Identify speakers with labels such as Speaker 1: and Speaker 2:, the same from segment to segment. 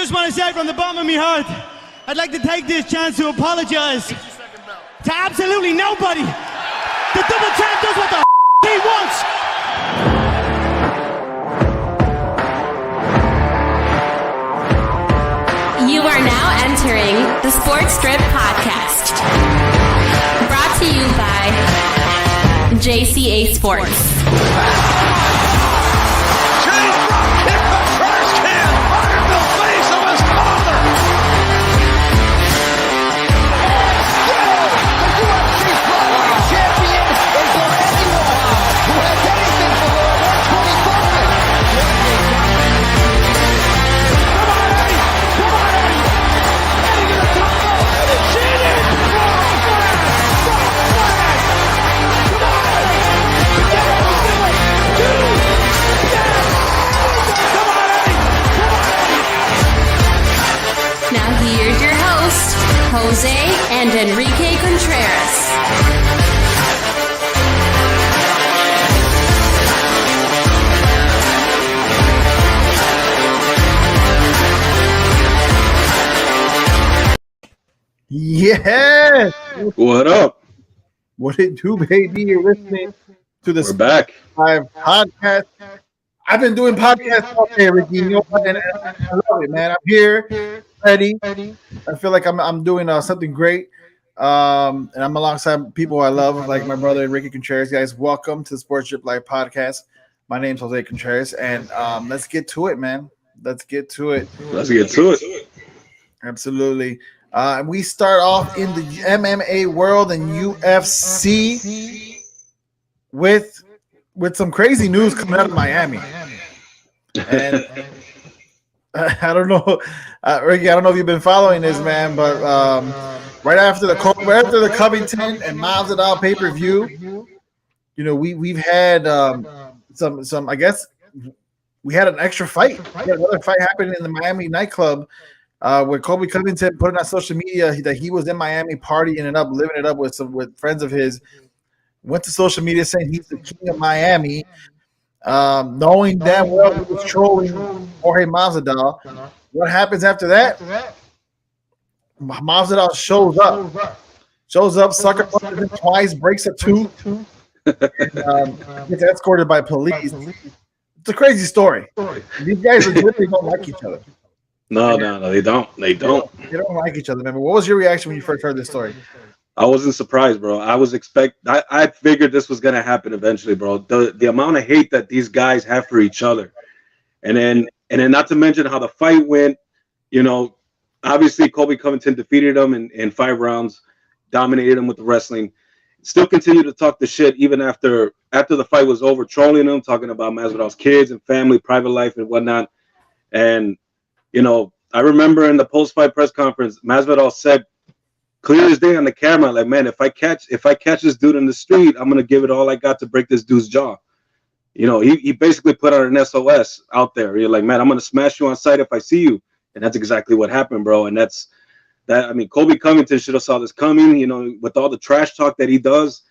Speaker 1: just want to say from the bottom of my heart, I'd like to take this chance to apologize to absolutely nobody. The double champ does what the he wants.
Speaker 2: You are now entering the Sports Strip Podcast. Brought to you by JCA Sports. Jose and Enrique Contreras.
Speaker 3: Yes!
Speaker 4: What up?
Speaker 3: What it do, baby? You're listening to the
Speaker 4: We're back.
Speaker 3: Live podcast. I've been doing podcasts all day, Ricky. You know, and I love it, man. I'm here, ready. I feel like I'm doing something great. And I'm alongside people I love, like my brother Enrique Contreras. Guys, welcome to the Sports Drip Live podcast. My name's Jose Contreras, and let's get to it, man. Let's get to it. Absolutely. And we start off in the MMA world and UFC with some crazy news coming out of Miami. And I don't know, Ricky. I don't know if you've been following this, man, but right after the Covington and Masvidal pay-per-view, you know, we've had some. I guess we had an extra fight. We had another fight happening in the Miami nightclub where Colby Covington put on social media that he was in Miami partying and living it up with friends of his. Went to social media saying he's the king of Miami. Knowing damn well he was trolling Jorge Masvidal. What happens after that? Masvidal shows up, sucker punches him twice, breaks a tooth, and gets escorted by police. It's a crazy story. These guys literally don't like each other.
Speaker 4: No, they don't. They don't
Speaker 3: like each other, man. But what was your reaction when you first heard this story?
Speaker 4: I wasn't surprised, bro. I figured this was gonna happen eventually, bro. The amount of hate that these guys have for each other, and then not to mention how the fight went. You know, obviously Colby Covington defeated him in 5 rounds, dominated him with the wrestling. Still continued to talk the shit even after the fight was over, trolling him, talking about Masvidal's kids and family, private life, and whatnot. And you know, I remember in the post-fight press conference, Masvidal said, clear as day on the camera, like, man, if I catch this dude in the street, I'm gonna give it all I got to break this dude's jaw. You know, he basically put out an SOS out there. You're like, man, I'm gonna smash you on sight if I see you, and that's exactly what happened, bro. And that. I mean, Colby Covington should have saw this coming. You know, with all the trash talk that he does,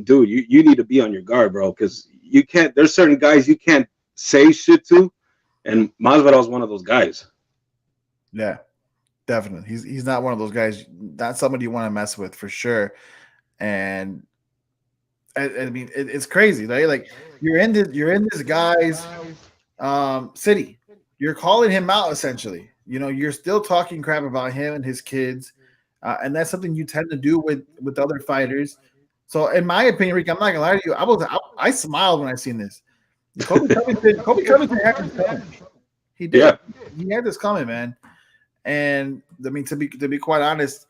Speaker 4: dude, you need to be on your guard, bro, because you can't. There's certain guys you can't say shit to, and Masvidal is one of those guys.
Speaker 3: Yeah. Definitely. He's not one of those guys, not somebody you want to mess with for sure. And I mean, it's crazy, right? Like you're in this guy's city. You're calling him out essentially. You know, you're still talking crap about him and his kids. And that's something you tend to do with other fighters. So in my opinion, Rick, I'm not gonna lie to you. I smiled when I seen this. Colby Covington had this coming. He did. Yeah. He had this coming, man. And I mean, to be quite honest,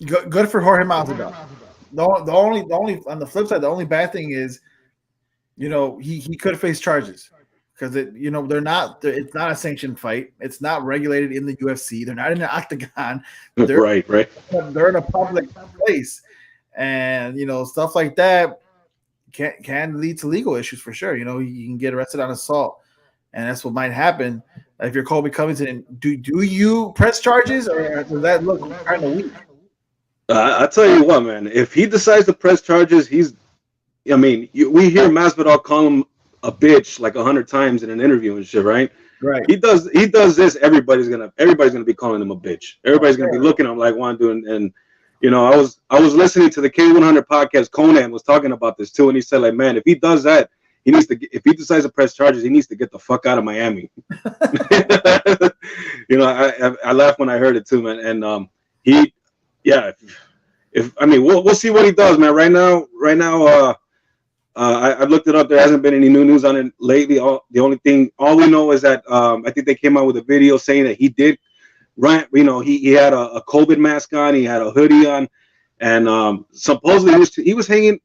Speaker 3: good for Jorge Masvidal. The only on the flip side, the only bad thing is, you know, he could face charges because it's not a sanctioned fight. It's not regulated in the UFC. They're not in the octagon. They're,
Speaker 4: right.
Speaker 3: They're in a public place, and you know, stuff like that can lead to legal issues for sure. You know, you can get arrested on assault, and that's what might happen. If you're Colby Covington, do you press charges, or does that look kind of weak?
Speaker 4: I tell you what, man. If he decides to press charges, we hear Masvidal call him a bitch like 100 times in an interview and shit, right?
Speaker 3: Right.
Speaker 4: He does this, everybody's gonna be calling him a bitch. Everybody's gonna be looking at him like one doing. And you know, I was listening to the K100 podcast. Conan was talking about this too, and he said like, man, if he does that, if he decides to press charges, he needs to get the fuck out of Miami. You know, I laughed when I heard it too, man. And we'll see what he does, man. Right now, I've looked it up. There hasn't been any new news on it lately. All we know is that I think they came out with a video saying that he did run. You know, he had a COVID mask on, he had a hoodie on, and supposedly he was hanging.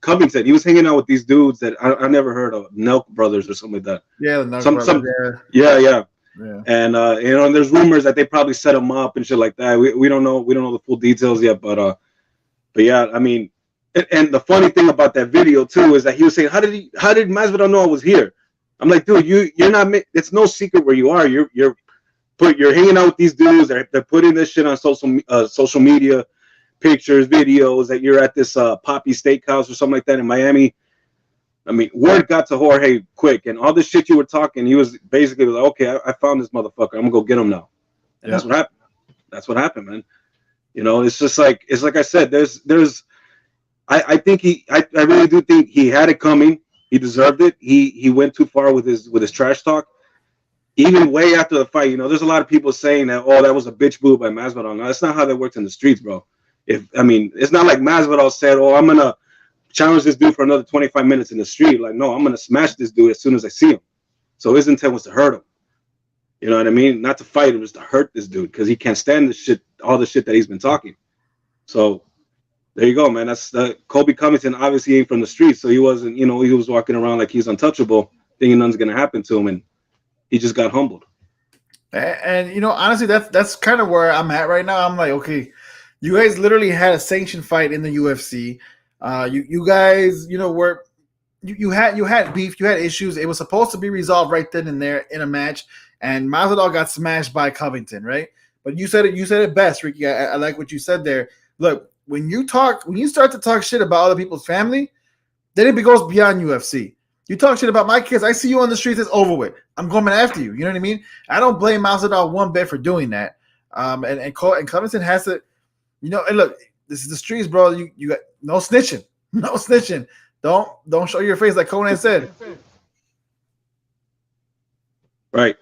Speaker 4: Covington, he was hanging out with these dudes that I never heard of, Nelk Brothers or something like that.
Speaker 3: Yeah, the Nelk Brothers.
Speaker 4: Yeah. And you know, and there's rumors that they probably set him up and shit like that. We don't know the full details yet, but yeah, I mean, and the funny thing about that video too is that he was saying, how did Masvidal know I was here? I'm like, dude, you're not. It's no secret where you are. You're hanging out with these dudes. They're putting this shit on social media. Pictures, videos that you're at this Poppy Steakhouse or something like that in Miami. I mean, word got to Jorge quick, and all this shit you were talking, he was basically like, okay, I found this motherfucker. I'm gonna go get him now. And that's what happened. That's what happened, man. You know, it's like I said, I really do think he had it coming. He deserved it. He went too far with his trash talk. Even way after the fight, you know, there's a lot of people saying that, oh, that was a bitch move by Masvidal. No, that's not how that works in the streets, bro. It's not like Masvidal said, "Oh, I'm gonna challenge this dude for another 25 minutes in the street." Like, no, I'm gonna smash this dude as soon as I see him. So his intent was to hurt him. You know what I mean? Not to fight him, just to hurt this dude because he can't stand this shit, all the shit that he's been talking. So there you go, man. That's Colby Covington. Obviously, ain't from the streets, so he wasn't. You know, he was walking around like he's untouchable, thinking nothing's gonna happen to him, and he just got humbled.
Speaker 3: And you know, honestly, that's kind of where I'm at right now. I'm like, okay. You guys literally had a sanctioned fight in the UFC. You guys, you know, you had beef, you had issues. It was supposed to be resolved right then and there in a match, and Masvidal got smashed by Covington, right? But you said it best, Ricky. I like what you said there. Look, when you start to talk shit about other people's family, then it goes beyond UFC. You talk shit about my kids, I see you on the streets, it's over with. I'm coming after you. You know what I mean? I don't blame Masvidal one bit for doing that. And Covington has to. You know, and look, this is the streets, bro. You got no snitching. No snitching. Don't show your face like Conan said.
Speaker 4: Right.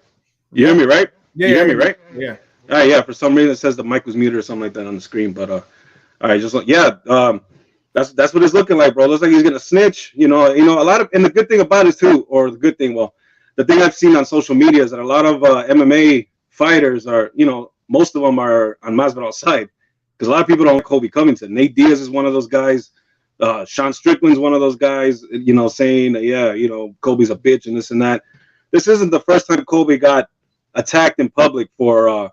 Speaker 4: You hear me, right?
Speaker 3: Yeah.
Speaker 4: You hear me, right?
Speaker 3: Yeah.
Speaker 4: All right, yeah. For some reason it says the mic was muted or something like that on the screen. But all right, that's what it's looking like, bro. It looks like he's gonna snitch. You know, a lot of, and the good thing about it too, or the thing I've seen on social media is that a lot of MMA fighters are, you know, most of them are on Masvidal's side. Because a lot of people don't know Colby Covington. Nate Diaz is one of those guys. Sean Strickland's one of those guys, you know, saying that, yeah, you know, Colby's a bitch and this and that. This isn't the first time Colby got attacked in public for,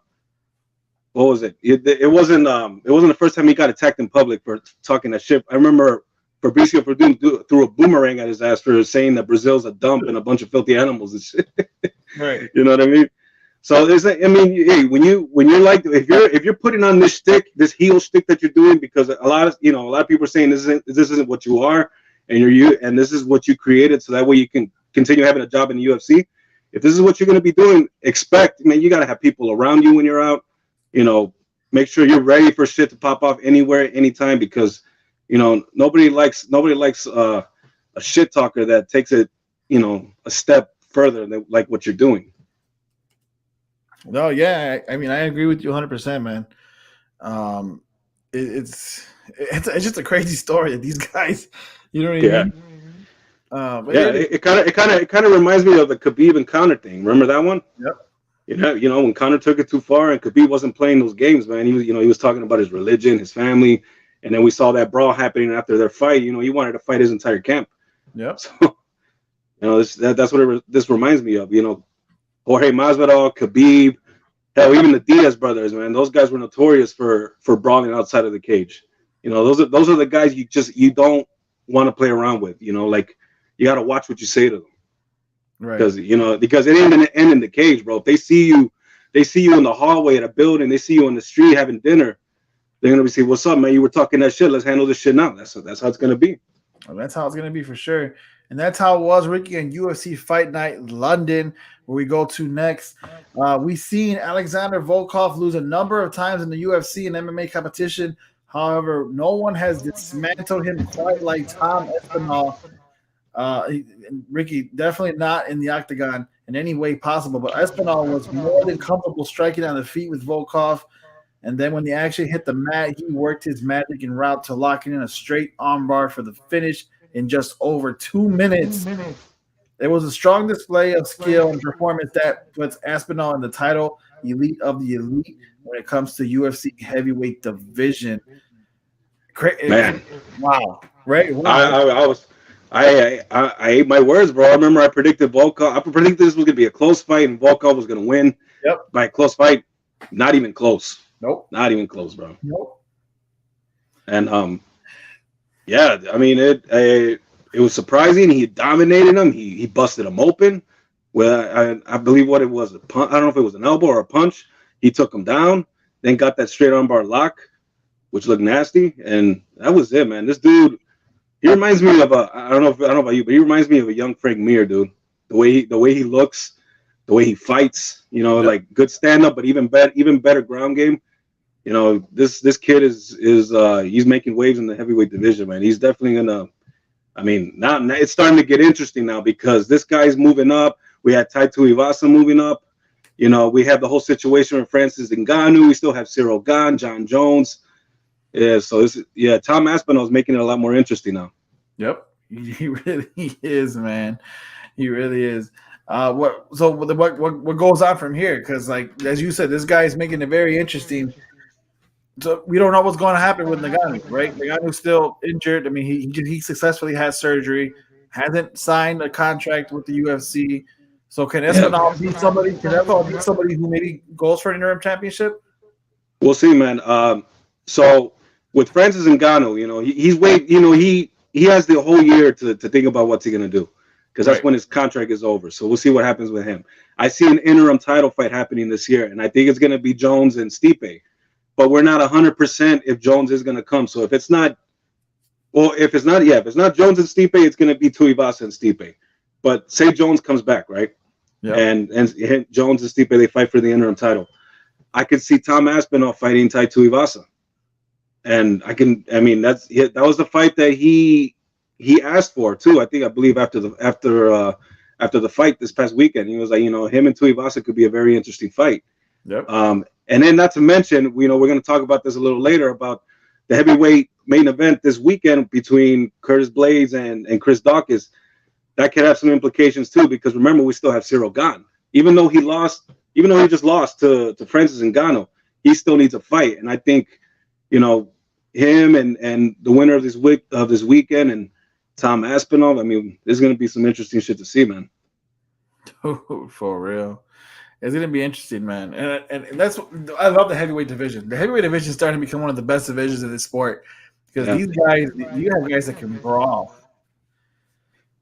Speaker 4: what was it? It wasn't the first time he got attacked in public for talking that shit. I remember Fabricio Verdun threw a boomerang at his ass for saying that Brazil's a dump and a bunch of filthy animals and shit.
Speaker 3: Right.
Speaker 4: You know what I mean? So there's, I mean, hey, when you're like, if you're putting on this shtick, this heel shtick that you're doing, because a lot of people are saying this isn't what you are, and this is what you created, so that way you can continue having a job in the UFC. If this is what you're going to be doing, expect, man, you got to have people around you when you're out. You know, make sure you're ready for shit to pop off anywhere, anytime, because you know nobody likes a shit talker that takes it, you know, a step further than like what you're doing.
Speaker 3: No, yeah, I mean, I agree with you 100%, man. It's just a crazy story that these guys, you know what I mean?
Speaker 4: It kind of reminds me of the Khabib and Conor thing. Remember that one?
Speaker 3: Yep.
Speaker 4: You know, when Conor took it too far and Khabib wasn't playing those games, man. He was talking about his religion, his family, and then we saw that brawl happening after their fight. You know, he wanted to fight his entire camp.
Speaker 3: Yep.
Speaker 4: So, you know, that's what this reminds me of. You know, Jorge Masvidal, Khabib, hell, even the Diaz brothers, man. Those guys were notorious for brawling outside of the cage. You know, those are the guys you don't want to play around with. You know, like you got to watch what you say to them, right? Because it ain't gonna end in the cage, bro. If they see you in the hallway at a building, they see you on the street having dinner, they're gonna be saying, "What's up, man? You were talking that shit. Let's handle this shit now." That's how it's gonna be.
Speaker 3: Well, that's how it's gonna be for sure. And that's how it was, Ricky, on UFC Fight Night London, where we go to next. We've seen Alexander Volkov lose a number of times in the UFC and MMA competition. However, no one has dismantled him quite like Tom Espinal. Ricky, definitely not in the octagon in any way possible, but Espinal was more than comfortable striking on the feet with Volkov. And then when they actually hit the mat, he worked his magic en route to locking in a straight armbar for the finish in just over 2 minutes. It was a strong display of skill and performance that puts Aspinall in the title elite of the elite when it comes to UFC heavyweight division.
Speaker 4: Man,
Speaker 3: wow, right?
Speaker 4: Wow. I ate my words, bro. I remember I predicted Volkov. I predicted this was gonna be a close fight and Volkov was gonna win.
Speaker 3: Yep.
Speaker 4: By a close fight, not even close.
Speaker 3: Nope.
Speaker 4: Not even close, bro.
Speaker 3: Nope.
Speaker 4: And yeah, I mean it was surprising. He dominated him. He busted him open. Well, I believe what it was a punch. I don't know if it was an elbow or a punch. He took him down, then got that straight armbar lock, which looked nasty, and that was it, man. This dude, he reminds me of I don't know about you, but he reminds me of a young Frank Mir, dude. The way he looks, the way he fights, you know, like good stand up, but even better ground game. You know, this kid is he's making waves in the heavyweight division, man. He's definitely gonna. I mean, now it's starting to get interesting now because this guy's moving up. We had Tai Tuivasa moving up. You know, we have the whole situation with Francis Ngannou. We still have Cyril Gane, John Jones. Yeah, so Tom Aspinall is making it a lot more interesting now.
Speaker 3: Yep, he really is, man. He really is. What goes on from here? Because, like as you said, this guy is making it very interesting. So we don't know what's going to happen with Ngannou, right? Ngannou's still injured. I mean, he successfully had surgery, hasn't signed a contract with the UFC. So can Espinal be somebody? Can Espinal be somebody who maybe goes for an interim championship?
Speaker 4: We'll see, man. So with Francis Ngannou, you know, he's waiting. You know, he has the whole year to think about what's he gonna do, because that's when his contract is over. So we'll see what happens with him. I see an interim title fight happening this year, and I think it's gonna be Jones and Stipe. But we're not 100% if Jones is gonna come. So if it's not Jones and Stipe, it's gonna be Tuivasa and Stipe. But say Jones comes back, right? Yeah. And Jones and Stipe, they fight for the interim title. I could see Tom Aspinall fighting Tai Tuivasa. And that was the fight that he asked for too. I believe after the fight this past weekend, he was like, you know, him and Tuivasa could be a very interesting fight.
Speaker 3: Yep.
Speaker 4: And then not to mention, you know, we're going to talk about this a little later about the heavyweight main event this weekend between Curtis Blades and Chris Daukaus. That could have some implications too, because remember, we still have Cyril Gane. Even though he just lost to Francis Ngannou, he still needs a fight. And I think, you know, him and the winner of this weekend and Tom Aspinall, I mean, there's going to be some interesting shit to see, man.
Speaker 3: For real. It's going to be interesting, man. And that's I love the heavyweight division. The heavyweight division is starting to become one of the best divisions in the sport because these guys, you have guys that can brawl.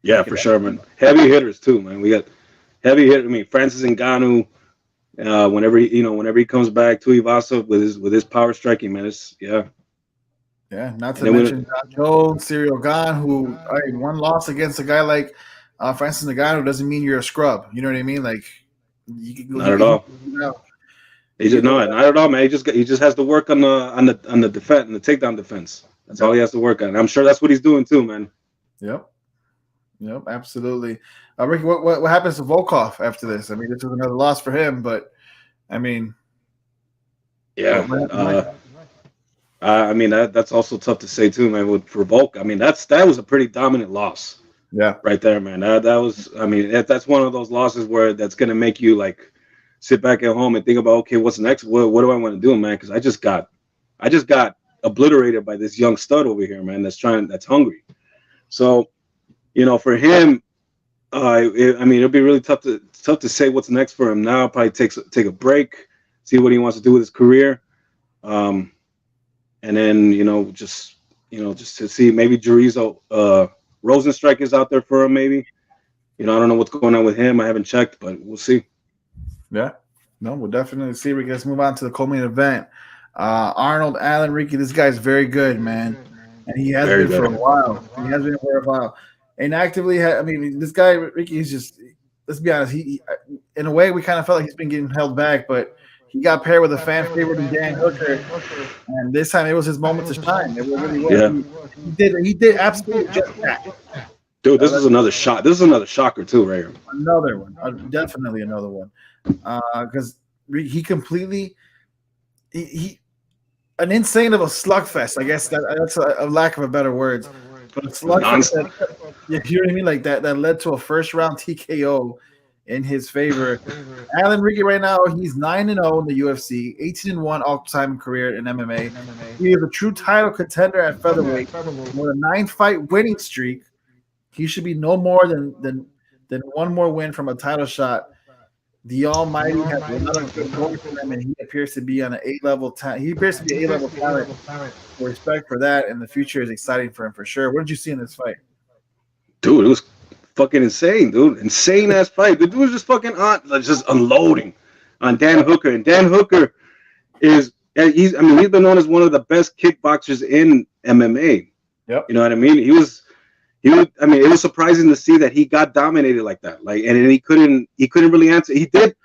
Speaker 4: Yeah, for sure, man. Heavy hitters too, man. We got heavy hitters. I mean, Francis Ngannou, whenever he comes back, Tuivasa with his power striking, man.
Speaker 3: Yeah, not to mention John Jones, Cyril Gane, who one loss against a guy like Francis Ngannou doesn't mean you're a scrub. You know what I mean? Like,
Speaker 4: not at all. Not at all, man. He just has to work on the defense and the takedown defense. That's all he has to work on. I'm sure that's what he's doing too, man.
Speaker 3: Yep, absolutely. Ricky, what happens to Volkov after this? I mean, this was another loss for him, but I mean,
Speaker 4: I mean that's also tough to say too, man. For Volk, I mean that was a pretty dominant loss.
Speaker 3: Yeah,
Speaker 4: right there, man. That was, I mean, that's one of those losses where that's gonna make you like sit back at home and think about, okay, what's next? What do I want to do, man? Because I just got obliterated by this young stud over here, man. That's hungry. So, you know, for him, I mean, it'll be really tough to say what's next for him now. Probably take a break, see what he wants to do with his career, and then just to see maybe Chorizo Rosenstrike is out there for him. Maybe, I don't know what's going on with him. I haven't checked, but we'll see.
Speaker 3: Yeah, no, we'll definitely see. Let's move on to the co-main event. Arnold Allen, Ricky, this guy's very good, man, and he has been for a while. and actively. I mean, this guy Ricky is just. Let's be honest. He in a way, we kind of felt like he's been getting held back, but he got paired with a fan favorite in Dan Hooker, and this time it was his moment to shine. It really was.
Speaker 4: Yeah.
Speaker 3: He did absolutely just that.
Speaker 4: Dude, this is another shot. This is another shocker too, right here.
Speaker 3: Another one, definitely another one, because he completely he an insane of a slugfest. I guess that's a lack of a better words, but a slugfest. You know what I mean? Like that led to a first round TKO in his favor. Alan Ricky right now, he's 9-0 in the UFC, 18-1 all-time career in MMA. He is a true title contender at featherweight with a 9-fight winning streak. He should be no more than one more win from a title shot. The Almighty has a lot of good going for him, and he appears to be on an A-level talent. He appears to be A-level talent. Respect for that, and the future is exciting for him for sure. What did you see in this fight?
Speaker 4: Dude, it was fucking insane, dude. Insane ass fight. The dude was just fucking just unloading on Dan Hooker. And Dan Hooker he's been known as one of the best kickboxers in MMA.
Speaker 3: Yep.
Speaker 4: You know what I mean? It was surprising to see that he got dominated like that. And he couldn't really answer. He did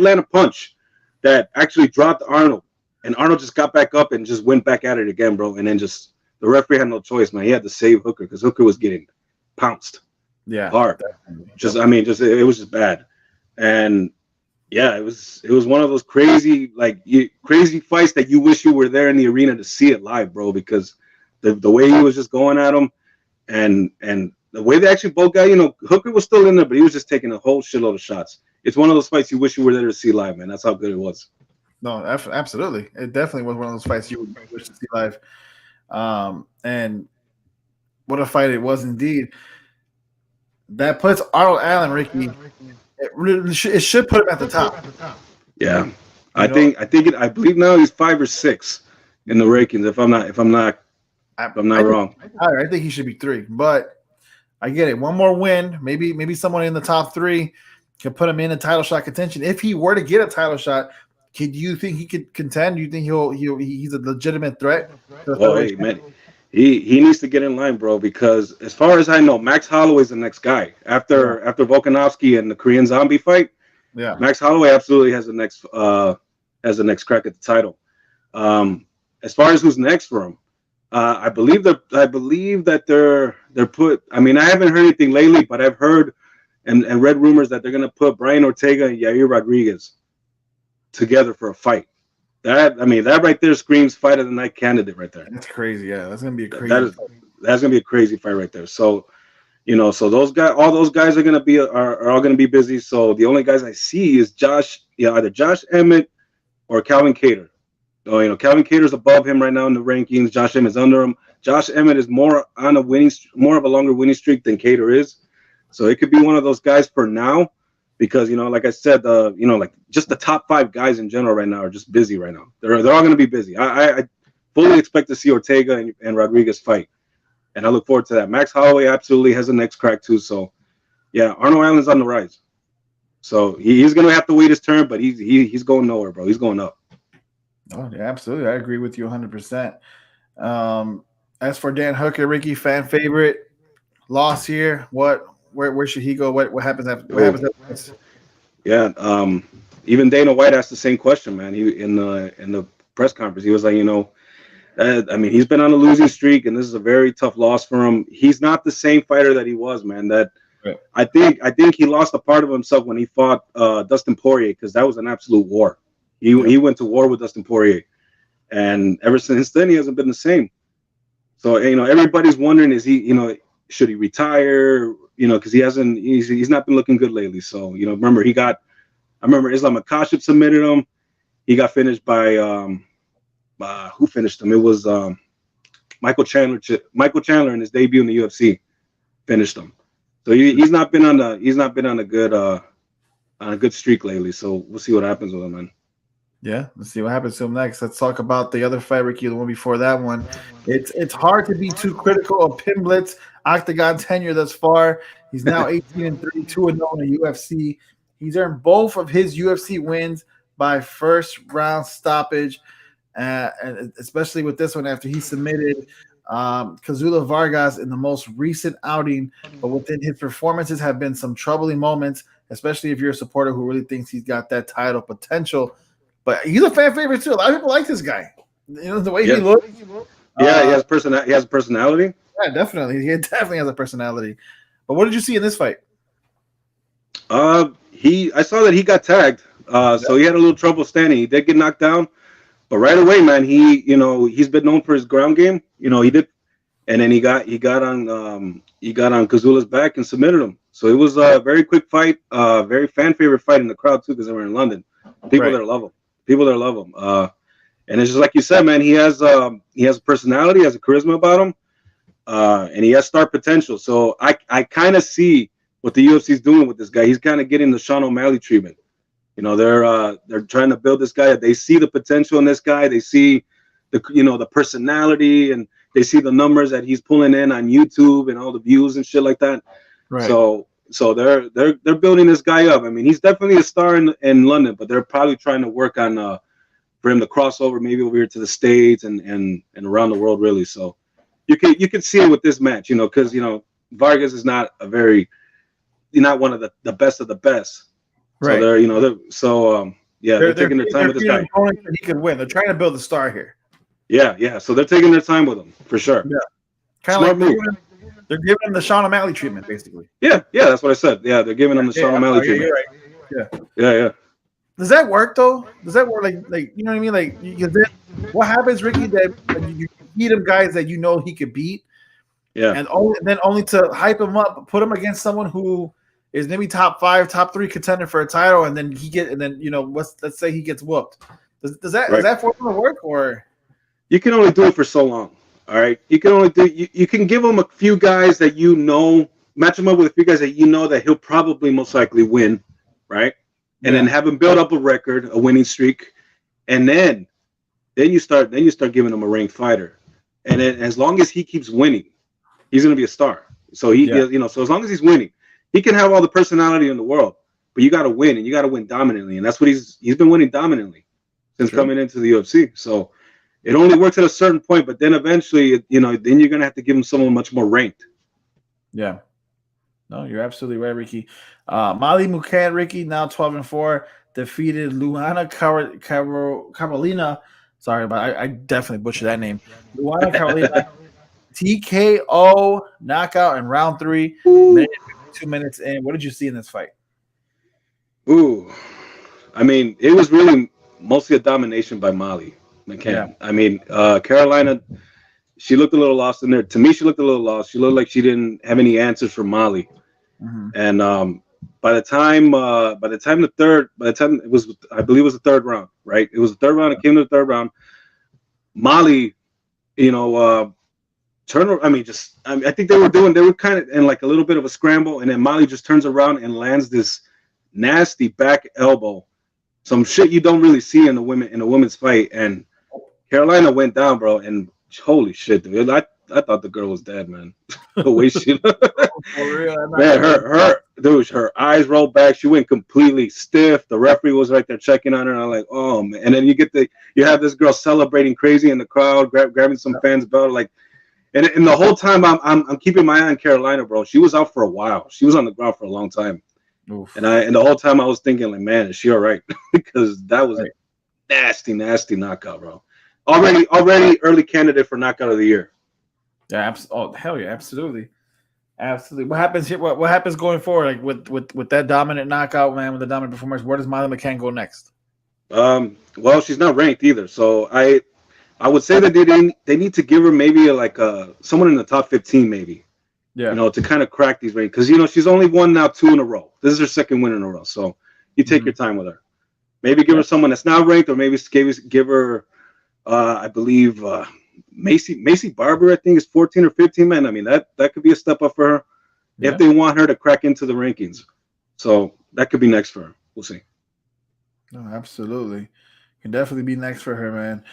Speaker 4: land a punch that actually dropped Arnold. And Arnold just got back up and just went back at it again, bro. And then just the referee had no choice, man. He had to save Hooker because Hooker was getting pounced.
Speaker 3: Yeah,
Speaker 4: hard. It was just bad. And yeah, it was one of those crazy fights that you wish you were there in the arena to see it live, bro, because the way he was just going at him and the way they actually both got, Hooker was still in there, but he was just taking a whole shitload of shots. It's one of those fights you wish you were there to see live, man. That's how good it was.
Speaker 3: No, absolutely. It definitely was one of those fights you would wish to see live. And what a fight it was indeed. That puts Arnold Allen, Ricky. It should put him at the top.
Speaker 4: Yeah, I believe now he's 5 or 6 in the rankings. If I'm not wrong.
Speaker 3: I think he should be 3. But I get it. One more win, maybe someone in the top 3 can put him in a title shot contention. If he were to get a title shot, could you think he could contend? Do you think he's a legitimate threat?
Speaker 4: Oh, hey, man. He needs to get in line, bro, because as far as I know, Max Holloway's the next guy. After Volkanovski and the Korean Zombie fight,
Speaker 3: yeah,
Speaker 4: Max Holloway absolutely has the next crack at the title. As far as who's next for him, I believe that they're put. I mean, I haven't heard anything lately, but I've heard and read rumors that they're gonna put Brian Ortega and Yair Rodriguez together for a fight. That right there screams fight of the night candidate right there.
Speaker 3: That's crazy. Yeah, that's gonna be a crazy.
Speaker 4: That's gonna be a crazy fight right there. So, so all those guys are all gonna be busy. So the only guys I see is either Josh Emmett or Calvin Kattar. Calvin Cater's above him right now in the rankings. Josh Emmett's under him. Josh Emmett is more of a longer winning streak than Kattar is. So it could be one of those guys for now. Because like I said, just the top 5 guys in general right now are just busy right now. They're all going to be busy. I fully expect to see Ortega and Rodriguez fight, and I look forward to that. Max Holloway absolutely has the next crack too. So, yeah, Arnold Allen's on the rise. So he's going to have to wait his turn, but he's going nowhere, bro. He's going up.
Speaker 3: Oh yeah, absolutely. I agree with you 100%. As for Dan Hooker, Ricky, fan favorite, loss here. Where should he go? What happens after? What happens after this?
Speaker 4: Yeah, even Dana White asked the same question, man. He in the press conference, he was like, he's been on a losing streak, and this is a very tough loss for him. He's not the same fighter that he was, man. Right. I think he lost a part of himself when he fought Dustin Poirier, because that was an absolute war. He went to war with Dustin Poirier, and ever since then he hasn't been the same. So everybody's wondering, is he should he retire? Because he's not been looking good lately. So, remember I remember Islam Makhachev submitted him. He got finished by who finished him? It was Michael Chandler. Michael Chandler in his debut in the UFC finished him. So he's not been on a good streak lately. So we'll see what happens with him, man.
Speaker 3: Yeah, let's see what happens to him next. Let's talk about the other fight, Ricky, the one before that one. It's hard to be too critical of Pimblit's octagon tenure thus far. He's now 18-3, 2-0 in the UFC. He's earned both of his UFC wins by first round stoppage, and especially with this one after he submitted Kazula Vargas in the most recent outing, but within his performances have been some troubling moments, especially if you're a supporter who really thinks he's got that title potential. But he's a fan favorite too. A lot of people like this guy. You know, the way he looks.
Speaker 4: Yeah, he has personality.
Speaker 3: Yeah, definitely. He definitely has a personality. But what did you see in this fight?
Speaker 4: I saw that he got tagged. So he had a little trouble standing. He did get knocked down, but right away, man, he's been known for his ground game. He did, and then he got on Kazula's back and submitted him. So it was a very quick fight, very fan favorite fight in the crowd too, because they were in London. People there love him. And it's just like you said, man. He has a personality, he has a charisma about him, and he has star potential. So I kind of see what the UFC is doing with this guy. He's kind of getting the Sean O'Malley treatment. They're trying to build this guy. They see the potential in this guy. They see the personality, and they see the numbers that he's pulling in on YouTube and all the views and shit like that. Right. So they're building this guy up. I mean, he's definitely a star in London, but they're probably trying to work on for him to cross over maybe over here to the States and around the world, really. So you can see it with this match, because Vargas is not one of the best of the best. Right. So they're taking their time with this guy.
Speaker 3: He could win. They're trying to build a star here.
Speaker 4: Yeah. So they're taking their time with him for sure.
Speaker 3: Yeah. Kind of like they're giving him the Sean O'Malley treatment, basically.
Speaker 4: Yeah, that's what I said. Yeah, they're giving him the Sean O'Malley treatment.
Speaker 3: Right.
Speaker 4: Yeah.
Speaker 3: Does that work though? Does that work? Like you know what I mean? Like what happens, Ricky? That you beat him guys that he could beat. Yeah. And only to hype him up, put him against someone who is maybe top 5, top 3 contender for a title, and then let's say he gets whooped. Does that formula work, or
Speaker 4: you can only do it for so long? All right, you can only you can give him a few guys that match him up with a few guys that that he'll probably most likely win, right? And then have him build up a record, a winning streak, and then you start giving him a ranked fighter, and then as long as he keeps winning, he's gonna be a star. So so as long as he's winning. He can have all the personality in the world, but you got to win, and you got to win dominantly, and that's what he's been winning dominantly since coming into the UFC. So it only works at a certain point, but then eventually, then you're gonna have to give him someone much more ranked.
Speaker 3: Yeah, no, you're absolutely right, Ricky. Molly Mucan, Ricky, now 12-4, defeated Luana Carolina. Sorry, but I definitely butchered that name. Luana Carolina, TKO knockout in round 3. 2 minutes in. What did you see in this fight?
Speaker 4: Ooh, I mean, it was really mostly a domination by Molly McCann. Yeah. I mean, Carolina, she looked a little lost in there. To me, she looked a little lost. She looked like she didn't have any answers for Molly. Mm-hmm. And by the time it was, I believe it was the third round, right? It was the third round. It came to the third round. Molly, I think they were kind of in like a little bit of a scramble, and then Molly just turns around and lands this nasty back elbow, some shit you don't really see in a women's fight. And Carolina went down, bro, and holy shit, dude, I thought the girl was dead, man. The way she man, her eyes rolled back. She went completely stiff. The referee was right there checking on her, and I'm like, oh man. And then you have this girl celebrating crazy in the crowd, grabbing some fans' belt, like. And the whole time I'm keeping my eye on Carolina, bro. She was out for a while. She was on the ground for a long time. Oof. And the whole time I was thinking, like, man, is she all right? Because that was a nasty knockout, bro. Already early candidate for knockout of the year.
Speaker 3: Yeah, hell yeah, absolutely. What happens here? What happens going forward? Like with that dominant knockout, man, with the dominant performance, where does Molly McCann go next?
Speaker 4: Well, she's not ranked either, so I would say that they need to give her maybe someone in the top 15, maybe. Yeah. To kind of crack these rankings, because she's only won now 2 in a row. This is her second win in a row, so you take your time with her. Maybe give her someone that's not ranked, or maybe give her, I believe, Macy Barber. I think is 14 or 15. Man, I mean that could be a step up for her if they want her to crack into the rankings. So that could be next for her. We'll see.
Speaker 3: No, absolutely, can definitely be next for her, man.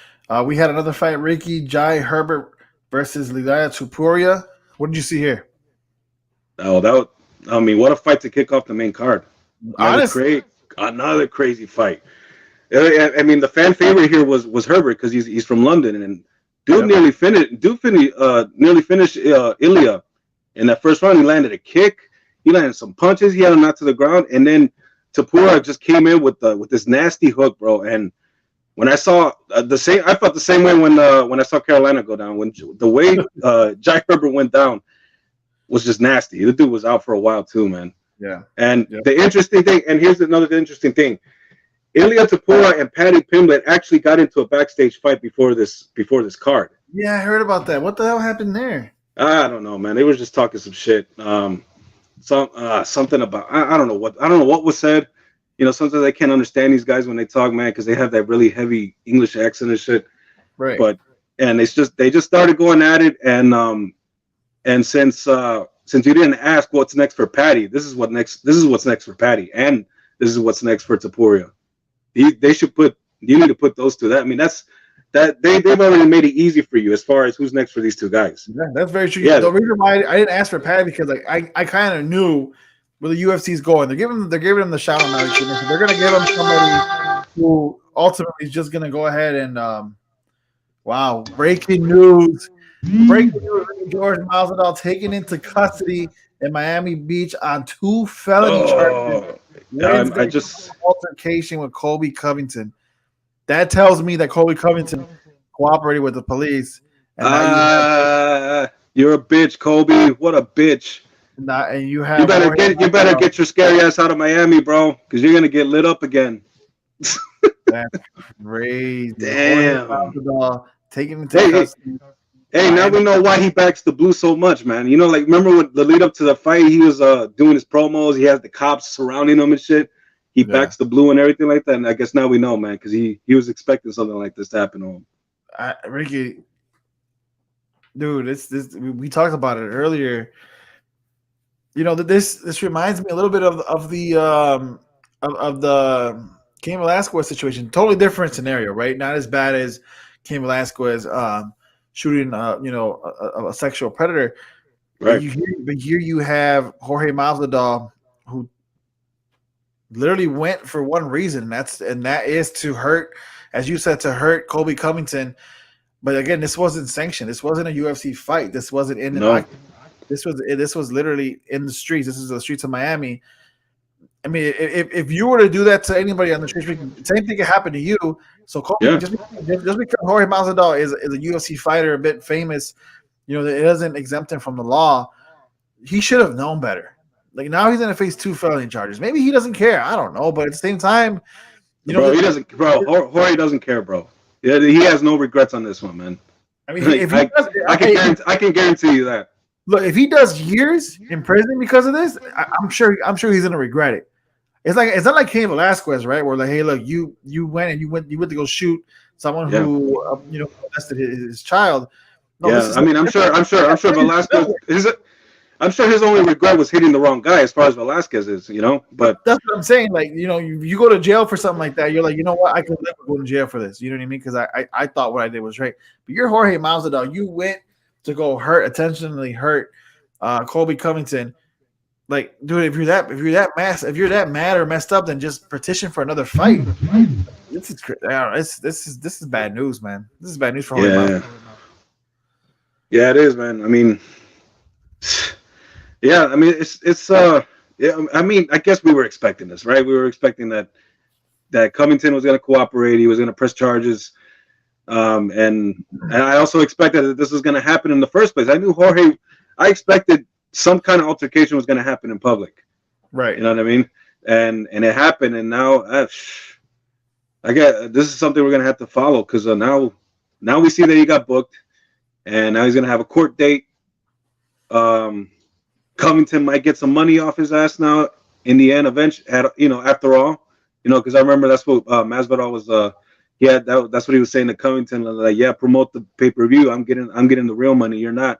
Speaker 3: We had another fight, Ricky. Jai Herbert versus Lilia Topuria. What did you see here?
Speaker 4: Oh, what a fight to kick off the main card. Another crazy fight. I mean, the fan favorite here was Herbert because he's from London, and Dude nearly finished Ilya in that first round. He landed a kick. He landed some punches. He had him knocked to the ground, and then Topuria just came in with this nasty hook, bro. And when I saw I felt the same way when I saw Carolina go down. When the way Jai Herbert went down was just nasty. The dude was out for a while too, man.
Speaker 3: Yeah.
Speaker 4: And the interesting thing, and here's another interesting thing. Ilya Topuria and Paddy Pimblett actually got into a backstage fight before this card.
Speaker 3: Yeah, I heard about that. What the hell happened there?
Speaker 4: I don't know, man. They were just talking some shit. Something about I don't know what was said. You know, sometimes I can't understand these guys when they talk, man, because they have that really heavy English accent and shit.
Speaker 3: Right.
Speaker 4: But they just started going at it, and since you didn't ask what's next for Paddy, this is what's next for Paddy, and this is what's next for Topuria. You need to put those two. That I mean, they've already made it easy for you as far as who's next for these two guys.
Speaker 3: Yeah, that's very true.
Speaker 4: Yeah.
Speaker 3: The reason why I didn't ask for Paddy because I kind of knew where the UFC's going. They're giving him the shot on that. They're gonna give him somebody who ultimately is just gonna go ahead and wow, breaking news. George Masvidal taken into custody in Miami Beach on 2 felony charges.
Speaker 4: I just
Speaker 3: altercation with Colby Covington. That tells me that Colby Covington cooperated with the police.
Speaker 4: And you're a bitch, Colby. What a bitch.
Speaker 3: And you
Speaker 4: better get your scary ass out of Miami, bro, because you're gonna get lit up again.
Speaker 3: That's crazy.
Speaker 4: Damn.
Speaker 3: Taking into custody.
Speaker 4: Hey, now we know why he backs the Blue so much, man. You know, like remember when the lead up to the fight, he was doing his promos. He has the cops surrounding him and shit. He backs the Blue and everything like that. And I guess now we know, man, because he was expecting something like this to happen to him.
Speaker 3: Ricky, dude, this we talked about it earlier. You know, this reminds me a little bit of the Cain Velasquez situation. Totally different scenario, right? Not as bad as Cain Velasquez shooting, a sexual predator.
Speaker 4: Right.
Speaker 3: But here you have Jorge Masvidal, who literally went for one reason, and that is to hurt, as you said, to hurt Colby Covington. But again, this wasn't sanctioned. This wasn't a UFC fight. This wasn't in the This was literally in the streets. This is the streets of Miami. I mean, if you were to do that to anybody on the streets, same thing could happen to you. So Colby, just because Jorge Masvidal is a UFC fighter, a bit famous, you know, it doesn't exempt him from the law. He should have known better. Like now he's going to face 2 felony charges. Maybe he doesn't care. I don't know. But at the same time,
Speaker 4: he doesn't. Bro, Jorge doesn't care, bro. Yeah, he has no regrets on this one, man.
Speaker 3: I mean, if he does,
Speaker 4: I can guarantee you that.
Speaker 3: Look, if he does years in prison because of this, I'm sure he's going to regret it. It's not like Cain Velasquez, right? Where like, hey, look, you went to go shoot someone who molested his child. No,
Speaker 4: yeah, I mean, I'm sure Velasquez I'm sure his only regret was hitting the wrong guy as far as Velasquez is, you know. But
Speaker 3: that's what I'm saying. Like, you know, you go to jail for something like that, you're like, you know what, I could live with going to jail for this. You know what I mean? Because I thought what I did was right. But you're Jorge Masvidal. You went to go intentionally hurt Colby Covington. Like, dude, if you're that mad or messed up, then just petition for another fight. This is bad news, man. This is bad news for Jorge Masvidal.
Speaker 4: Yeah, it is, man. I mean, yeah, I mean, I mean, I guess we were expecting this, right? We were expecting that Covington was going to cooperate. He was going to press charges. And I also expected that this was going to happen in the first place. I expected some kind of altercation was going to happen in public.
Speaker 3: Right.
Speaker 4: You know what I mean? And it happened. And now I guess this is something we're going to have to follow because now we see that he got booked and now he's going to have a court date. Covington might get some money off his ass now in the end, eventually, after all, because I remember that's what Masvidal was, that's what he was saying to Covington, like, yeah, promote the pay-per-view. I'm getting the real money. You're not.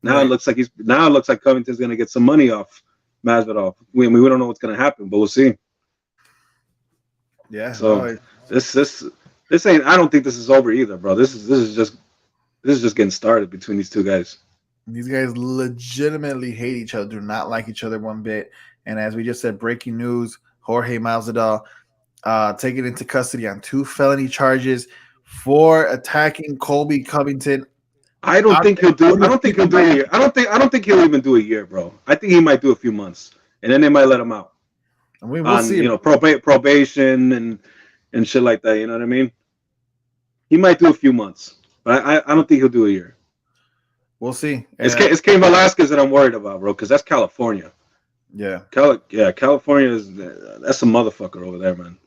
Speaker 4: Now It looks like Covington's going to get some money off Masvidal. We don't know what's going to happen, but we'll see.
Speaker 3: Yeah.
Speaker 4: So this ain't, I don't think this is over either, bro. This is just getting started between these two guys.
Speaker 3: These guys legitimately hate each other, do not like each other one bit. And as we just said, breaking news, Jorge Masvidal taken into custody on 2 felony charges for attacking Colby Covington.
Speaker 4: I don't think he'll do a year. I don't think he'll even do a year, bro. I think he might do a few months, and then they might let him out.
Speaker 3: I mean, we'll see.
Speaker 4: You know, probation and shit like that. You know what I mean? He might do a few months, but I don't think he'll do a year.
Speaker 3: We'll see.
Speaker 4: It's Cain Velasquez that I'm worried about, bro, because that's California.
Speaker 3: Yeah.
Speaker 4: California that's a motherfucker over there, man.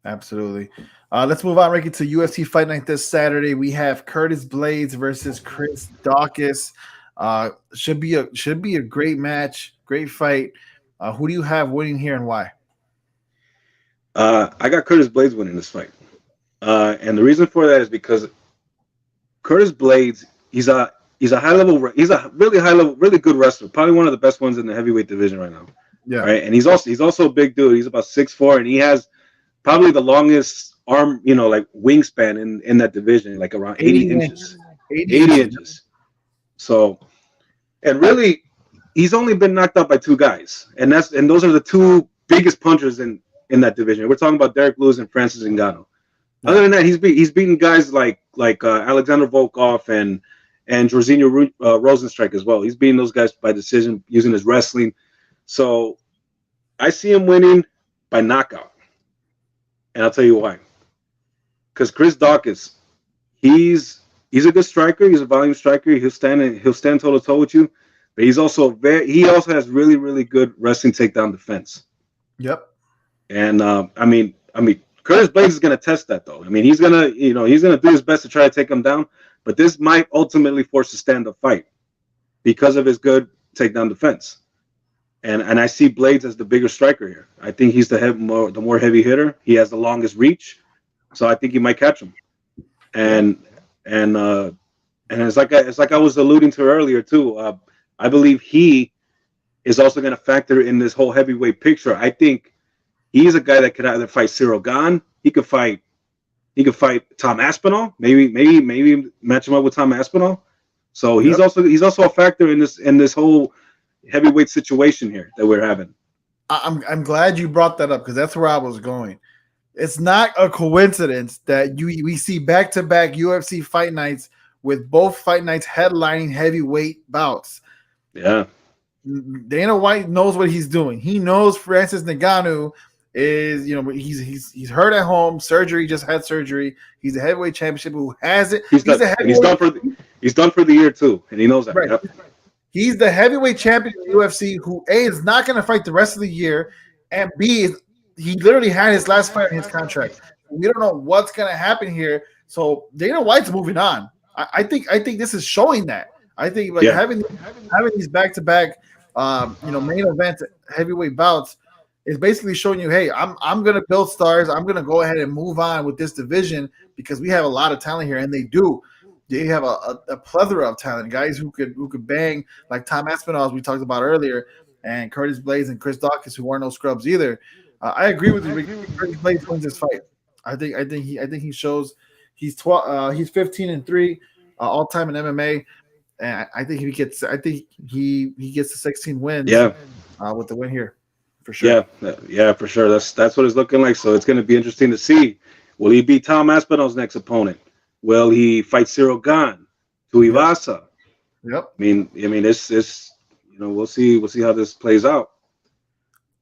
Speaker 3: Absolutely. Let's move on, Ricky, to UFC Fight Night this Saturday. We have Curtis Blaydes versus Chris Daukaus. Should be a great match, great fight. Who do you have winning here and why?
Speaker 4: I got Curtis Blaydes winning this fight, and the reason for that is because Curtis Blaydes, he's a really high level, really good wrestler, probably one of the best ones in the heavyweight division right now.
Speaker 3: Yeah.
Speaker 4: Right, and he's also a big dude. He's about 6'4", and he has probably the longest arm, like wingspan in that division, like around 80 inches. 80 inches. So, and really, he's only been knocked out by two guys, and those are the two biggest punchers in that division. We're talking about Derek Lewis and Francis Ngannou. Other than that, he's beaten guys like Alexander Volkov and Jorginho Rosenstrike as well. He's beating those guys by decision using his wrestling. So I see him winning by knockout, and I'll tell you why. Because Chris Daukaus, he's a good striker. He's a volume striker. He'll stand toe to toe with you, but he also has really, really good wrestling takedown defense.
Speaker 3: Yep.
Speaker 4: And I mean, Curtis Blaydes is going to test that though. I mean, he's gonna do his best to try to take him down, but this might ultimately force a stand-up fight because of his good takedown defense. And I see Blaydes as the bigger striker here. I think he's the more heavy hitter. He has the longest reach, so I think he might catch him. And it's like I was alluding to earlier too. I believe he is also going to factor in this whole heavyweight picture. I think he's a guy that could either fight Cyril Gane. He could fight Tom Aspinall. Maybe match him up with Tom Aspinall. So he's also a factor in this whole heavyweight situation here that we're having.
Speaker 3: I'm glad you brought that up because that's where I was going. It's not a coincidence that we see back-to-back UFC fight nights with both fight nights headlining heavyweight bouts.
Speaker 4: Yeah.
Speaker 3: Dana White knows what he's doing. He knows Francis Ngannou is, he's hurt at home, just had surgery. He's a heavyweight championship who has it. He's done
Speaker 4: for the year too, and he knows that.
Speaker 3: Right. Yep. He's the heavyweight champion of the UFC who A is not going to fight the rest of the year, and B is he literally had his last fight in his contract. We don't know what's going to happen here. So Dana White's moving on. I think this is showing that. I think having these back-to-back main event heavyweight bouts is basically showing you, hey, I'm going to build stars. I'm going to go ahead and move on with this division because we have a lot of talent here, and they do. They have a plethora of talent, guys who could bang like Tom Aspinall, as we talked about earlier, and Curtis Blaydes and Chris Daukaus, who weren't no scrubs either. I agree with you. Curtis Blaydes wins this fight. I think he shows he's 15-3 all time in MMA, and I think he gets the 16 wins.
Speaker 4: Yeah,
Speaker 3: with the win here, for sure.
Speaker 4: Yeah, for sure. That's what it's looking like. So it's going to be interesting to see. Will he beat Tom Aspinall's next opponent? Will he fight Cyril Gane? Tuivasa?
Speaker 3: Yep.
Speaker 4: I mean, it's we'll see how this plays out.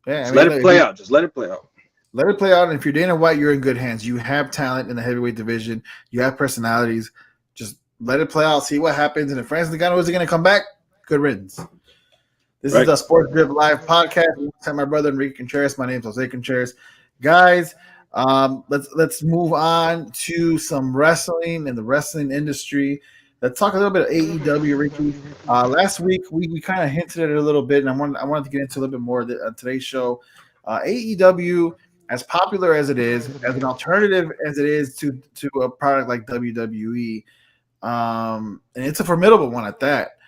Speaker 3: Yeah,
Speaker 4: let it play out. Just let it play out.
Speaker 3: Let it play out. And if you're Dana White, you're in good hands. You have talent in the heavyweight division. You have personalities. Just let it play out. See what happens. And if Francis Ngannou is going to come back, good riddance. This is the Sports Drip Live podcast. My brother Enrique Contreras. My name is Jose Contreras. Guys, let's move on to some wrestling and the wrestling industry. Let's talk a little bit of AEW, Ricky. Last week we kind of hinted at it a little bit, and I wanted to get into a little bit more on today's show. AEW, as popular as it is, as an alternative as it is to a product like WWE, and it's a formidable one at that.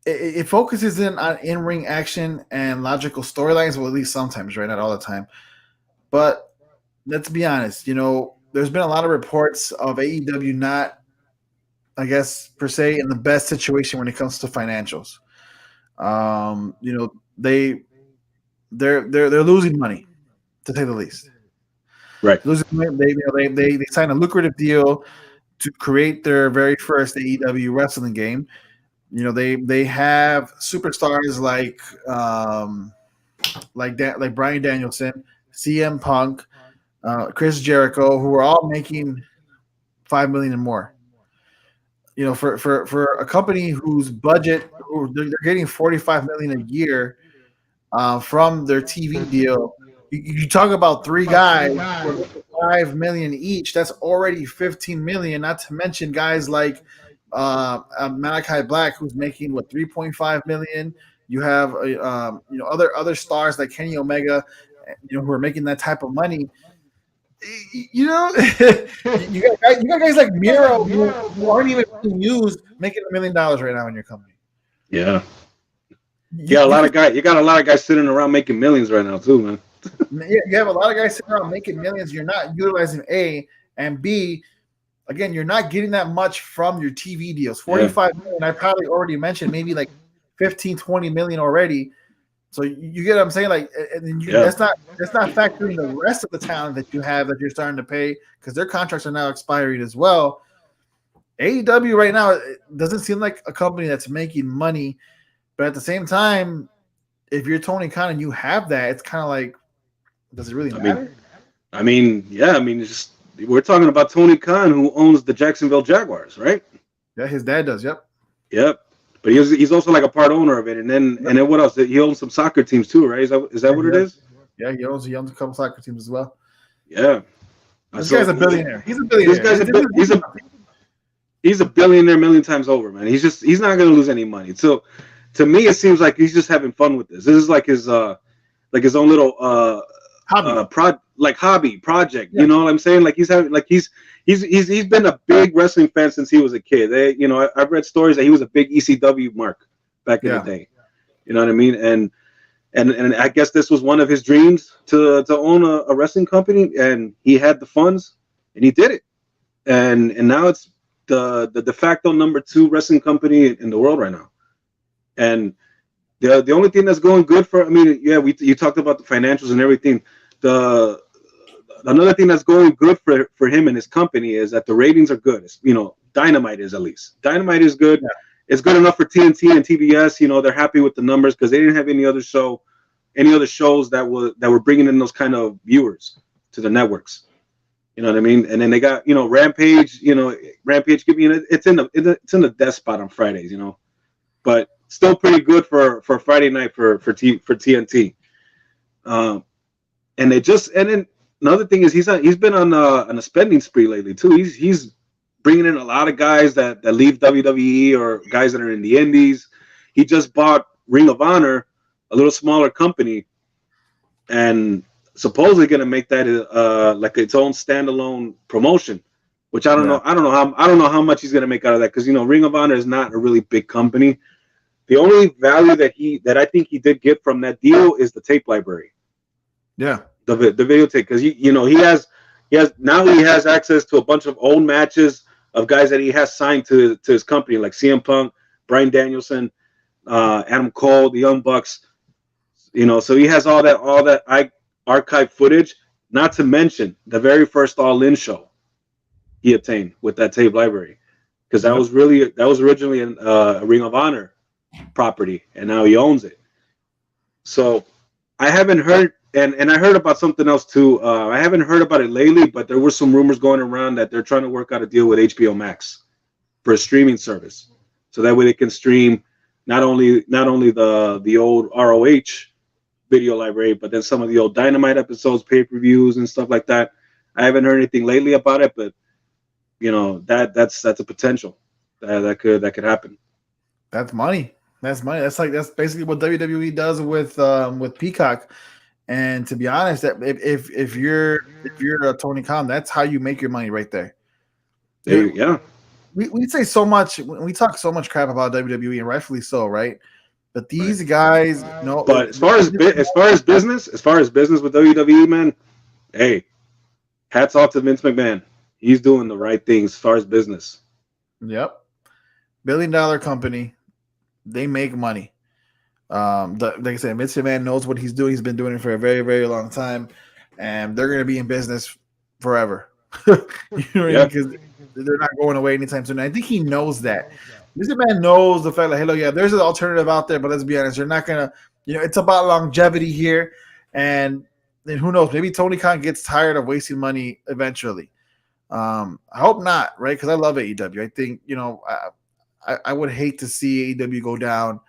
Speaker 3: It focuses on in-ring action and logical storylines, well, at least sometimes, right? Not all the time. But let's be honest, there's been a lot of reports of AEW not, I guess, per se, in the best situation when it comes to financials. They're losing money, to say the least.
Speaker 4: Right.
Speaker 3: They signed a lucrative deal to create their very first AEW wrestling game. You know, they have superstars like Bryan Danielson, CM Punk, Chris Jericho, who are all making $5 million and more. You know, for a company whose budget, they're getting $45 million a year from their TV deal. You talk about three guys for $5 million each. That's already $15 million. Not to mention guys like Malachi Black, who's making $3.5 million. You have other stars like Kenny Omega, who are making that type of money. You got guys like Miro who aren't even being used, making $1 million right now in your company.
Speaker 4: Yeah. You got a lot of guys sitting around making millions right now too, man.
Speaker 3: You have a lot of guys sitting around making millions. You're not utilizing A, and B, again, you're not getting that much from your TV deals. 45 million, I probably already mentioned, maybe like 15, 20 million already. So you get what I'm saying? Like, and that's not factoring the rest of the talent that you have that you're starting to pay, because their contracts are now expiring as well. AEW right now, it doesn't seem like a company that's making money, but at the same time, if you're Tony Khan and you have that, it's kind of like, does it really matter?
Speaker 4: It's just, we're talking about Tony Khan, who owns the Jacksonville Jaguars, right?
Speaker 3: Yeah, his dad does. Yep.
Speaker 4: But he's also like a part owner of it, and then what else? He owns some soccer teams too, right? Is that what it is?
Speaker 3: Yeah, he owns a couple soccer teams as well.
Speaker 4: Yeah,
Speaker 3: this guy's a billionaire. He's a billionaire.
Speaker 4: He's a billionaire a million times over, man. He's not going to lose any money. So to me, it seems like he's just having fun with this. This is like his own little hobby project. Yeah. You know what I'm saying? Like he's been a big wrestling fan since he was a kid. I've read stories that he was a big ECW mark back in the day. You know what I mean? And I guess this was one of his dreams to own a wrestling company, and he had the funds, and he did it. And now it's the de facto number 2 wrestling company in the world right now. And the only thing that's going good you talked about the financials and everything. Another thing that's going good for him and his company is that the ratings are good. Dynamite is, at least. Dynamite is good. Yeah. It's good enough for TNT and TBS. They're happy with the numbers because they didn't have any other shows that were bringing in those kind of viewers to the networks. You know what I mean? And then they got Rampage. Rampage it's in the death spot on Fridays. But still pretty good for Friday night for TNT. And then another thing is he's been on a spending spree lately too. He's bringing in a lot of guys that leave WWE or guys that are in the indies. He just bought Ring of Honor, a little smaller company, and supposedly going to make that like its own standalone promotion. Which I don't know. I don't know how much he's going to make out of that, because Ring of Honor is not a really big company. The only value that I think he did get from that deal is the tape library. Yeah, the videotape, because he has access to a bunch of old matches of guys that he has signed to his company, like CM Punk, Bryan Danielson, Adam Cole, the Young Bucks. So he has all that archive footage. Not to mention the very first All In show he obtained with that tape library, because that was originally a Ring of Honor property, and now he owns it. So I haven't heard, and I heard about something else too. I haven't heard about it lately, but there were some rumors going around that they're trying to work out a deal with HBO Max for a streaming service, so that way they can stream not only the old ROH video library, but then some of the old Dynamite episodes, pay-per-views, and stuff like that. I haven't heard anything lately about it, but that's a potential that could happen.
Speaker 3: That's money. That's basically what WWE does with Peacock. And to be honest, that if you're a Tony Khan, that's how you make your money right there.
Speaker 4: Yeah.
Speaker 3: We say so much, we talk so much crap about WWE, and rightfully so, right? But these guys, no.
Speaker 4: But as far as business with WWE, man, hey, hats off to Vince McMahon. He's doing the right things as far as business.
Speaker 3: Yep. $1 billion company. They make money. Like I said, Vince McMahon knows what he's doing. He's been doing it for a very, very long time, and they're going to be in business forever. You know what I mean?
Speaker 4: Yeah.
Speaker 3: Because they're not going away anytime soon. I think he knows that. This man knows the fact that, hello, yeah, there's an alternative out there, but let's be honest, they're not gonna, it's about longevity here, and then who knows? Maybe Tony Khan gets tired of wasting money eventually. I hope not, right? Because I love AEW. I think I would hate to see AEW go down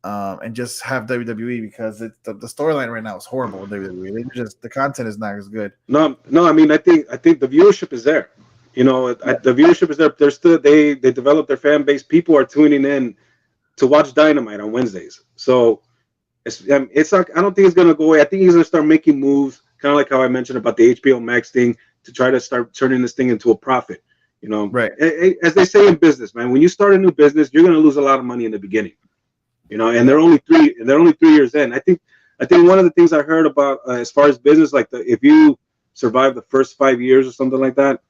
Speaker 3: and just have WWE, because the storyline right now is horrible with WWE. The content is not as good.
Speaker 4: No. I mean, I think the viewership is there. The viewership is there. They're still they develop their fan base. People are tuning in to watch Dynamite on Wednesdays. So it's not. I don't think it's gonna go away. I think he's gonna start making moves, kind of like how I mentioned about the HBO Max thing, to try to start turning this thing into a profit.
Speaker 3: Right?
Speaker 4: As they say in business, man, when you start a new business, you're gonna lose a lot of money in the beginning. And they're only 3 years in. I think one of the things I heard about as far as business, like if you survive the first 5 years or something like that,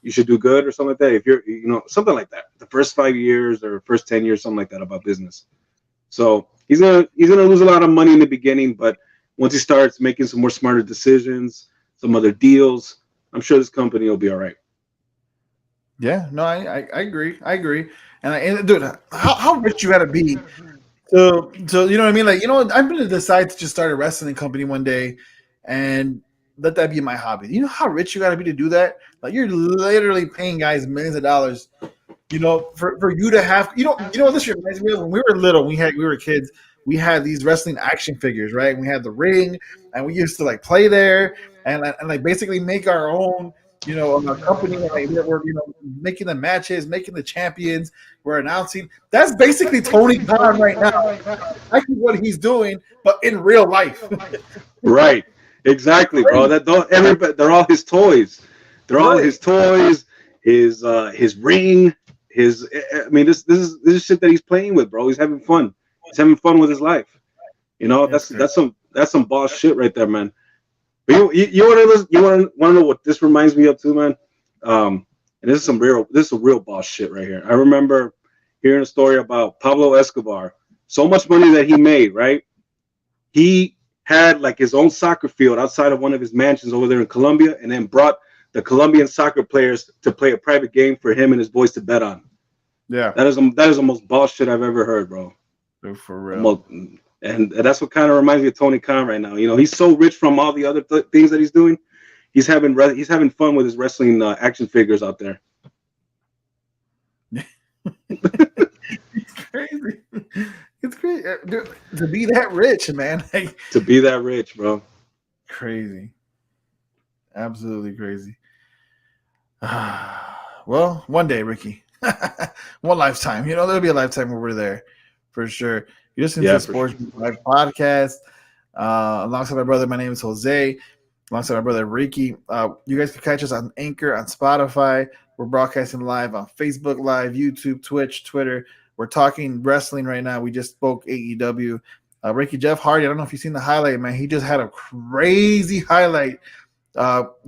Speaker 4: you should do good or something like that. If you're, something like that, the first 5 years or first 10 years, something like that about business. So he's gonna lose a lot of money in the beginning, but once he starts making some more smarter decisions, some other deals, I'm sure this company will be all right.
Speaker 3: Yeah, no, I agree. And dude, how rich you gotta be so you know what I mean? Like, I'm gonna decide to just start a wrestling company one day and let that be my hobby. You know how rich you gotta be to do that? Like, you're literally paying guys millions of dollars, for you to have, what this reminds me of? When we were little, we were kids, we had these wrestling action figures, right? And we had the ring, and we used to like play there and like basically make our own, a company. Like, we're making the matches, making the champions, we're announcing. That's basically Tony Khan right now. That's what he's doing, but in real life.
Speaker 4: Right. Exactly, bro. They're all his toys. They're all his toys. His ring. This is shit that he's playing with, bro. He's having fun. He's having fun with his life. That's some boss shit right there, man. But you want to know what this reminds me of too, man? And this is a real boss shit right here. I remember hearing a story about Pablo Escobar. So much money that he made, right? He had like his own soccer field outside of one of his mansions over there in Colombia, and then brought the Colombian soccer players to play a private game for him and his boys to bet on. Yeah, that is the most boss shit I've ever heard, bro.
Speaker 3: For real.
Speaker 4: And that's what kind of reminds me of Tony Khan right now. He's so rich from all the other things that he's doing. He's having fun with his wrestling action figures out there.
Speaker 3: It's crazy. It's crazy, dude, to be that rich, man.
Speaker 4: To be that rich, bro.
Speaker 3: Crazy. Absolutely crazy. Well, one day, Ricky. One lifetime. There'll be a lifetime where we're there, for sure. You listen to the Sports Live podcast alongside my brother. My name is Jose. Alongside my brother Ricky. You guys can catch us on Anchor, on Spotify. We're broadcasting live on Facebook Live, YouTube, Twitch, Twitter. We're talking wrestling right now. We just spoke AEW. Ricky, Jeff Hardy, I don't know if you've seen the highlight, man. He just had a crazy highlight,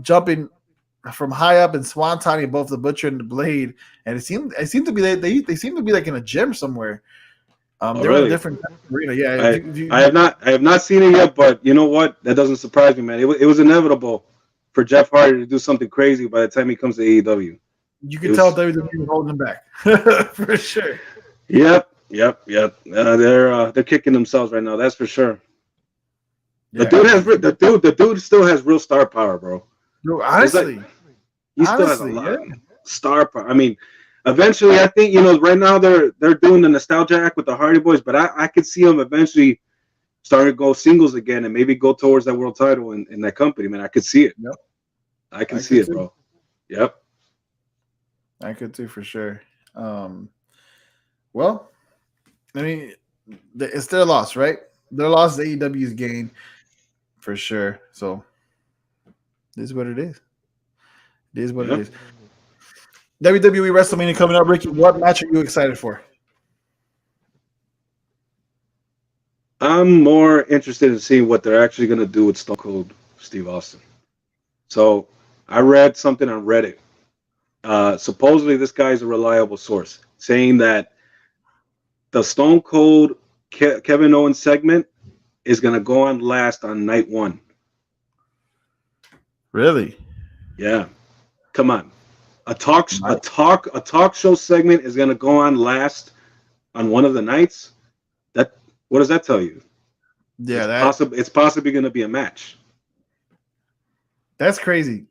Speaker 3: jumping from high up and swantoning both the Butcher and the Blade. And it seemed to be they seem to be like in a gym somewhere. They're really? In a different arena. Yeah,
Speaker 4: I have not seen it yet, but you know what? That doesn't surprise me, man. It was inevitable for Jeff Hardy to do something crazy by the time he comes to AEW.
Speaker 3: You can tell WWE was holding him back for sure.
Speaker 4: Yep. They're kicking themselves right now. That's for sure. Yeah. The dude still has real star power, bro.
Speaker 3: No, honestly,
Speaker 4: he still has a lot of star power. I mean, eventually, I think right now they're doing the nostalgia act with the Hardy Boys, but I could see them eventually starting to go singles again and maybe go towards that world title in that company. Man, I could see it. Yep. I can see it, too. Bro. Yep.
Speaker 3: I could too, for sure. Well, I mean, it's their loss, right? Their loss is AEW's gain, for sure. So, this is what it is. It is what it is. WWE WrestleMania coming up, Ricky. What match are you excited for?
Speaker 4: I'm more interested in seeing what they're actually going to do with Stone Cold Steve Austin. So, I read something on Reddit. Supposedly, this guy's a reliable source, saying that the Stone Cold Kevin Owens segment is going to go on last on night one.
Speaker 3: Really?
Speaker 4: Yeah, come on. A talk show segment is gonna go on last on one of the nights. That what does that tell you?
Speaker 3: Yeah,
Speaker 4: It's possibly gonna be a match.
Speaker 3: that's crazy.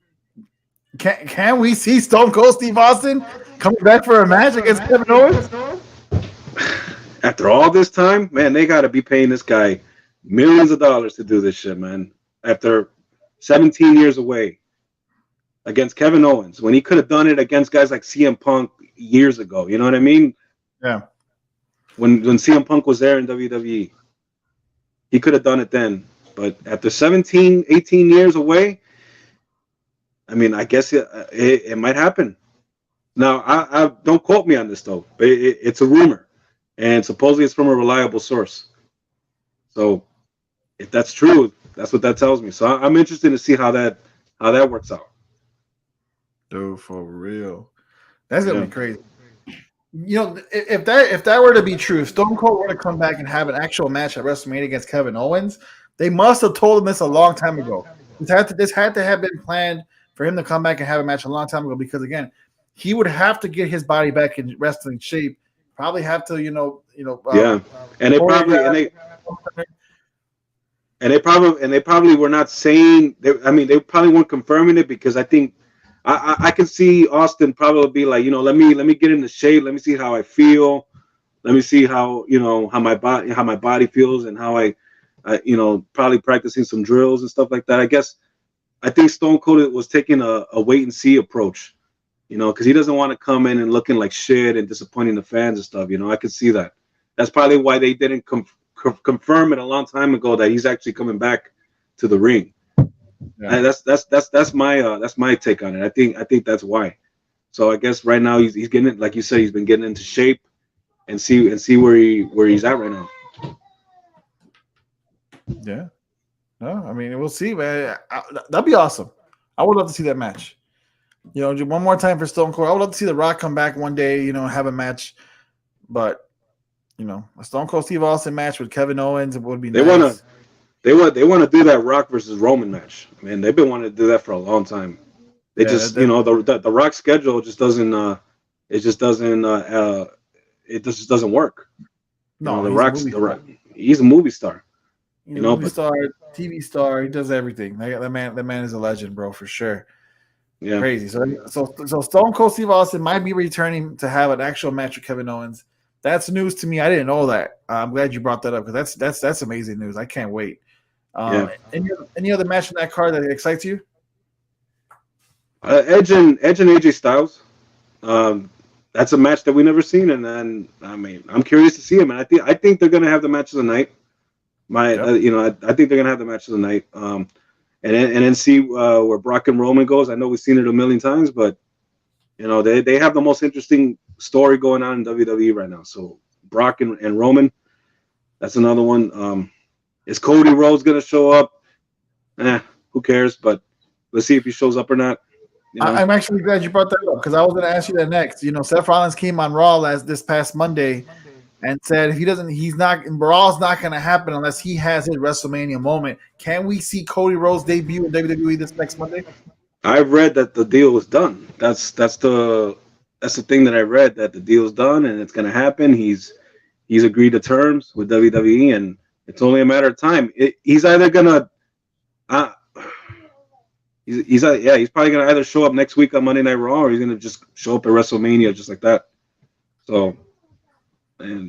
Speaker 3: Can we see Stone Cold Steve Austin coming back for a match against Kevin Owens?
Speaker 4: After all this time, man, they got to be paying this guy millions of dollars to do this shit, man. After 17 years away against Kevin Owens, when he could have done it against guys like CM Punk years ago. You know what I mean?
Speaker 3: Yeah.
Speaker 4: When CM Punk was there in WWE, he could have done it then. But after 17, 18 years away, I mean, I guess it might happen. Now, I don't quote me on this though. But it's a rumor, and supposedly it's from a reliable source. So, if that's true, that's what that tells me. So I'm interested to see how that works out.
Speaker 3: Dude, for real, that's gonna be crazy. You know, if that were to be true, if Stone Cold were to come back and have an actual match at WrestleMania against Kevin Owens, they must have told him this a long time ago. This had to have been planned for him to come back and have a match a long time ago, because again, he would have to get his body back in wrestling shape. Probably have to, and they probably were not saying. They probably weren't confirming it, because I think I can see Austin probably be like, let me get into shape, let me see how I feel, let me see how how my body feels, and how I probably practicing some drills and stuff like that. I think Stone Cold was taking a wait and see approach, because he doesn't want to come in and looking like shit and disappointing the fans and stuff. I could see that. That's probably why they didn't confirm it a long time ago that he's actually coming back to the ring. Yeah. And that's my take on it. I think that's why. So I guess right now he's getting it, like you said, he's been getting into shape and see where he's at right now. Yeah. No, I mean, we'll see, man. That'd be awesome. I would love to see that match. One more time for Stone Cold. I would love to see The Rock come back one day, have a match. But, a Stone Cold Steve Austin match with Kevin Owens would be nice.
Speaker 4: They want to do that Rock versus Roman match. I mean, they've been wanting to do that for a long time. The Rock schedule just doesn't it just doesn't work.
Speaker 3: No,
Speaker 4: the Rock, he's a movie star.
Speaker 3: Movie star, TV star, he does everything. That man is a legend, bro, for sure.
Speaker 4: Yeah,
Speaker 3: crazy. So Stone Cold Steve Austin might be returning to have an actual match with Kevin Owens. That's news to me. I didn't know that. I'm glad you brought that up, because that's amazing news. I can't wait. Any other match in that card that excites you?
Speaker 4: Edge and AJ Styles. That's a match that we never seen, and then I'm curious to see him, and I think they're gonna have the match of the night. I think they're gonna have the match of the night, and then see where Brock and Roman goes. I know we've seen it a million times, but they have the most interesting story going on in WWE right now. So Brock and Roman, that's another one. Is Cody Rhodes gonna show up? Who cares? But let's see if he shows up or not.
Speaker 3: I'm actually glad you brought that up, because I was gonna ask you that next. Seth Rollins came on Raw this past Monday and said if Raw's not going to happen unless he has his WrestleMania moment. Can we see Cody Rhodes debut in WWE this next Monday?
Speaker 4: I've read that the deal was done. That's the thing that I read, that the deal's done and it's going to happen. He's agreed to terms with WWE, and it's only a matter of time. He's either going to he's probably going to either show up next week on Monday Night Raw, or he's going to just show up at WrestleMania just like that. So. And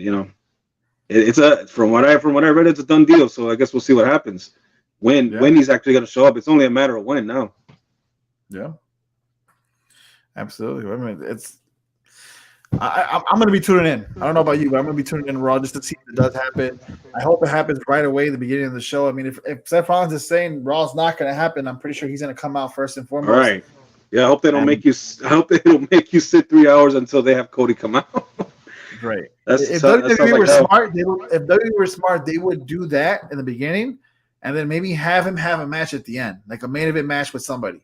Speaker 4: it's from what I read, it's a done deal. So I guess we'll see what happens when he's actually going to show up. It's only a matter of when now.
Speaker 3: Yeah, absolutely. I mean, I'm going to be tuning in. I don't know about you, but I'm going to be tuning in Raw just to see if it does happen. I hope it happens right away at the beginning of the show. I mean, if Seth Rollins is saying Raw's not going to happen, I'm pretty sure he's going to come out first and foremost.
Speaker 4: All right. Yeah, I hope they don't make you. I hope they don't make you sit 3 hours until they have Cody come out.
Speaker 3: Right. If WWE were smart, they would do that in the beginning, and then maybe have him have a match at the end, like a main event match with somebody.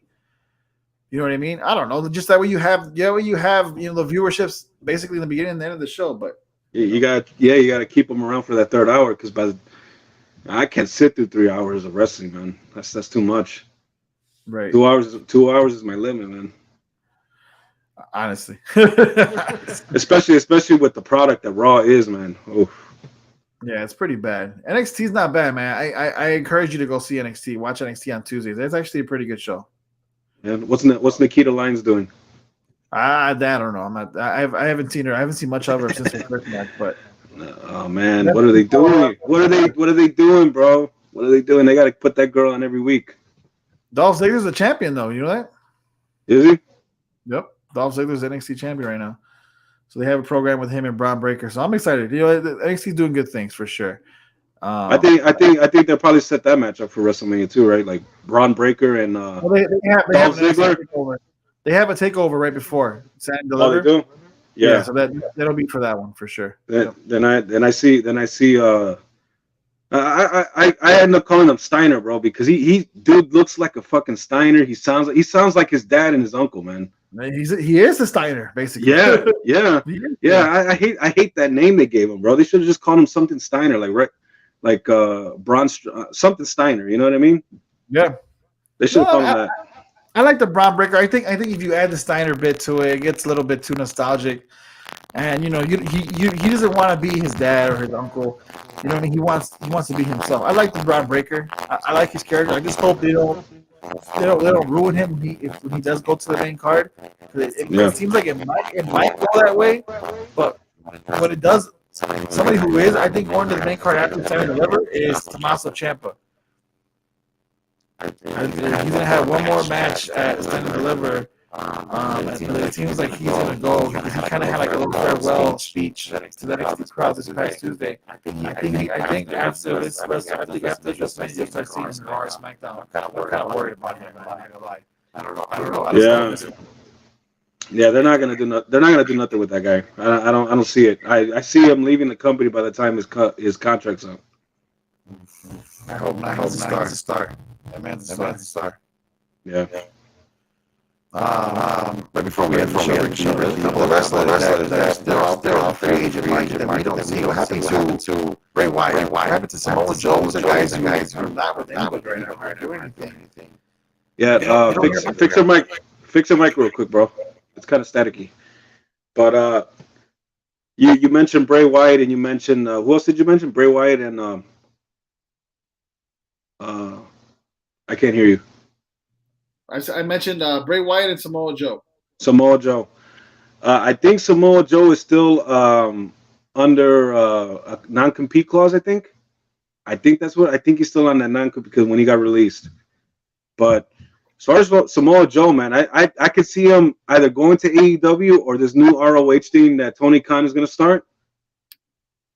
Speaker 3: You know what I mean? I don't know. Just that way you have the viewerships basically in the beginning and the end of the show. But
Speaker 4: you got to keep them around for that third hour, because I can't sit through 3 hours of wrestling, man. That's too much.
Speaker 3: Right.
Speaker 4: 2 hours. 2 hours is my limit, man.
Speaker 3: Honestly.
Speaker 4: especially with the product that Raw is, man. Oof.
Speaker 3: Yeah, it's pretty bad. NXT's not bad, man. I encourage you to go see NXT. Watch NXT on Tuesdays. It's actually a pretty good show.
Speaker 4: And what's Nikita Lyons doing?
Speaker 3: I don't know. I haven't seen her. I haven't seen much of her since the first match. But
Speaker 4: Oh man, what are they doing? What are they doing, bro? What are they doing? They got to put that girl on every week.
Speaker 3: Dolph Ziggler's the champion, though. You know that?
Speaker 4: Is he?
Speaker 3: Yep. Dolph Ziggler's NXT champion right now. So they have a program with him and Braun Breaker. So I'm excited. You know, NXT's doing good things for sure.
Speaker 4: I think they'll probably set that match up for WrestleMania too, right? Like Braun Breaker and
Speaker 3: well, they have
Speaker 4: Ziggler.
Speaker 3: They have a takeover right before Stand and Deliver.
Speaker 4: Oh, they do? Yeah.
Speaker 3: So that'll be for that one for sure.
Speaker 4: Then I see. I end up calling him Steiner, bro, because he dude looks like a fucking Steiner. He sounds like his dad and his uncle, man.
Speaker 3: He is the Steiner, basically.
Speaker 4: Yeah. I hate that name they gave him, bro. They should have just called him something Steiner, like Braun something Steiner. You know what I mean?
Speaker 3: Yeah.
Speaker 4: They should have called him that.
Speaker 3: I like the Braun Breaker. I think if you add the Steiner bit to it, it gets a little bit too nostalgic. And you know, he doesn't want to be his dad or his uncle. You know what I mean? He wants to be himself. I like the Braun Breaker. I like his character. I just hope they don't ruin him when he does go to the main card. It seems like it might go that way, but when it does, somebody who is, I think, going to the main card after Stand and Deliver is Tommaso Ciampa. He's gonna have one more match at Stand and Deliver. It seems like he's gonna go because he kind of had like a little farewell speech to the NXT crowd this past Tuesday. I think after this, you'll start seeing him Raw or SmackDown. I'm kind of worried about him. I'm not gonna lie. I don't know.
Speaker 4: Yeah, they're not gonna do nothing with that guy. I don't see it. I see him leaving the company by the time his contract's up.
Speaker 3: I hope he's a star. That man's a star.
Speaker 4: Yeah.
Speaker 3: But before we end the show, really, a couple of wrestlers they're all free agent market that we don't see. What happened to Bray Wyatt? What happened to Samoa Joe? Those guys who are not with anybody right now, aren't doing anything.
Speaker 4: Yeah, fix your mic. Fix your mic real quick, bro. It's kind of staticky. But you mentioned Bray Wyatt and you mentioned who else did you mention? Bray Wyatt and I can't hear you.
Speaker 3: I mentioned Bray Wyatt and Samoa Joe.
Speaker 4: I think Samoa Joe is still under a non-compete clause. I think that's what I think he's still on that non-compete because when he got released. But as far as Samoa Joe, man, I could see him either going to AEW or this new ROH thing that Tony Khan is going to start.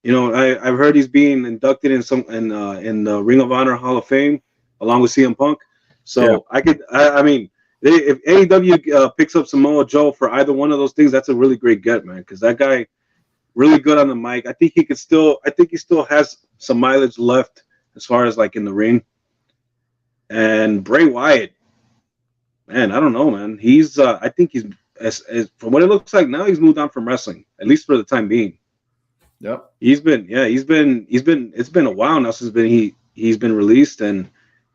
Speaker 4: You know, I've heard he's being inducted in the Ring of Honor Hall of Fame along with CM Punk. So yeah. I mean, if AEW picks up Samoa Joe for either one of those things, that's a really great get, man. Because that guy, really good on the mic. I think he still has some mileage left as far as like in the ring. And Bray Wyatt, man, I don't know, man. He's I think he's as from what it looks like now, he's moved on from wrestling, at least for the time being.
Speaker 3: Yep.
Speaker 4: It's been a while now since he's been released, and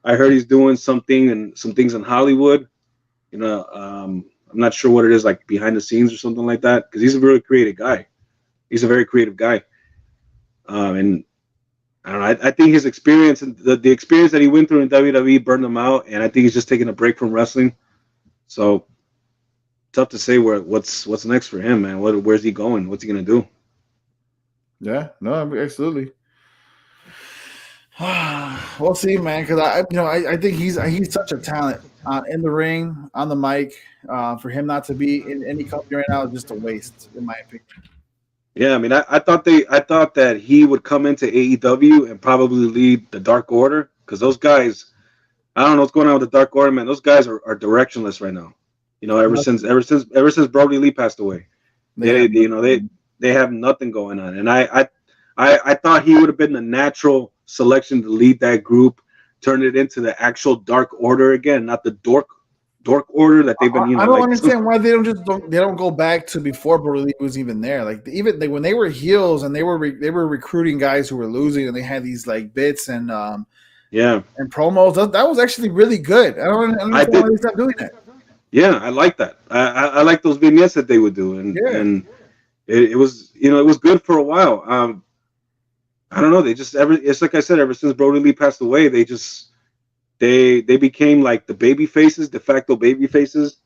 Speaker 4: I heard he's doing some things in Hollywood. You know, I'm not sure what it is, like behind the scenes or something like that, because he's a very creative guy. He's a very creative guy. And I don't know, I think his experience and the experience that he went through in WWE burned him out, and I think he's just taking a break from wrestling. So tough to say what's next for him, man. Where's he going? What's he gonna do?
Speaker 3: Yeah, no, absolutely. We'll see, man. Because I think he's such a talent in the ring, on the mic. For him not to be in any company right now is just a waste, in my opinion.
Speaker 4: Yeah, I mean, I thought that he would come into AEW and probably lead the Dark Order, because those guys, I don't know what's going on with the Dark Order, man. Those guys are directionless right now. You know, ever since Brody Lee passed away, they have nothing going on. And I thought he would have been the natural selection to lead that group, turn it into the actual Dark Order again, not the Dork Order that they've been.
Speaker 3: I don't understand why they don't go back to before Brody Lee was even there. Like when they were heels and they were recruiting guys who were losing, and they had these like bits and
Speaker 4: Yeah.
Speaker 3: and promos. That was actually really good. I don't know why they stopped doing that.
Speaker 4: Yeah, I like that. I like those vignettes that they would do, and it was it was good for a while. I don't know. They just it's like I said, ever since Brody Lee passed away, they became like the baby faces, de facto baby faces.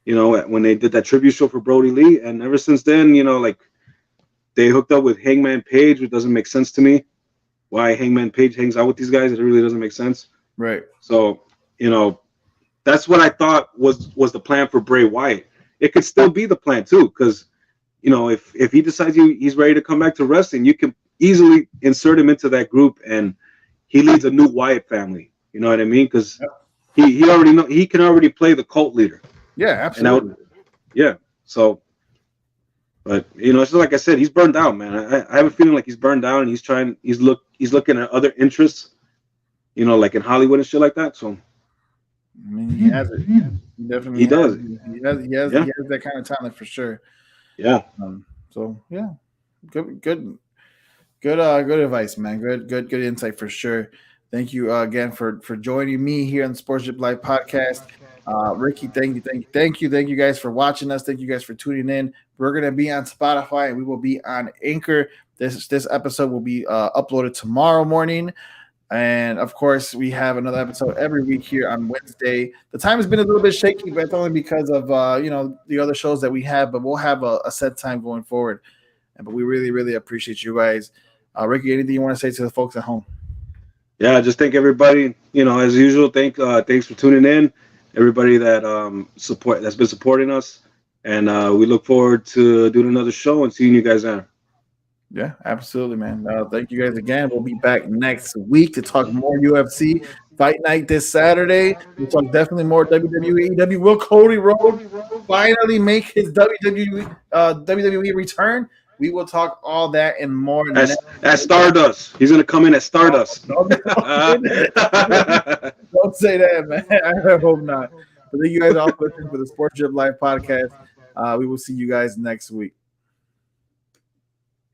Speaker 4: When they did that tribute show for Brody Lee, and ever since then, like they hooked up with Hangman Page, which doesn't make sense to me. Why Hangman Page hangs out with these guys? It really doesn't make sense.
Speaker 3: Right.
Speaker 4: So that's what I thought was the plan for Bray Wyatt. It could still be the plan too, because if he decides he's ready to come back to wrestling, you can easily insert him into that group, and he leads a new Wyatt family. You know what I mean? Because he can already play the cult leader.
Speaker 3: Yeah, absolutely.
Speaker 4: So, but it's just like I said, he's burned out, man. I have a feeling like he's burned out, and he's looking at other interests, like in Hollywood and shit like that. So,
Speaker 3: I mean, he has it. He definitely
Speaker 4: does.
Speaker 3: He has that kind of talent for sure.
Speaker 4: Yeah.
Speaker 3: So yeah, good advice, man. Good insight for sure. Thank you again for joining me here on the Sports Drip Live podcast. Ricky, thank you guys for watching us. Thank you guys for tuning in. We're gonna be on Spotify and we will be on Anchor. This episode will be uploaded tomorrow morning. And of course, we have another episode every week here on Wednesday. The time has been a little bit shaky, but it's only because of the other shows that we have. But we'll have a set time going forward. But we really, really appreciate you guys. Ricky, anything you want to say to the folks at home?
Speaker 4: Yeah, just thank everybody. As usual, thanks for tuning in. Everybody that's been supporting us, and we look forward to doing another show and seeing you guys there.
Speaker 3: Yeah, absolutely, man. Thank you guys again. We'll be back next week to talk more UFC. Fight night this Saturday. We'll talk definitely more WWE. AEW. Will Cody Rhodes finally make his WWE return? We will talk all that and more.
Speaker 4: As Stardust. He's going to come in as Stardust.
Speaker 3: Don't say that, man. I hope not. But thank you guys all for listening for the Sports Drip Live podcast. We will see you guys next week.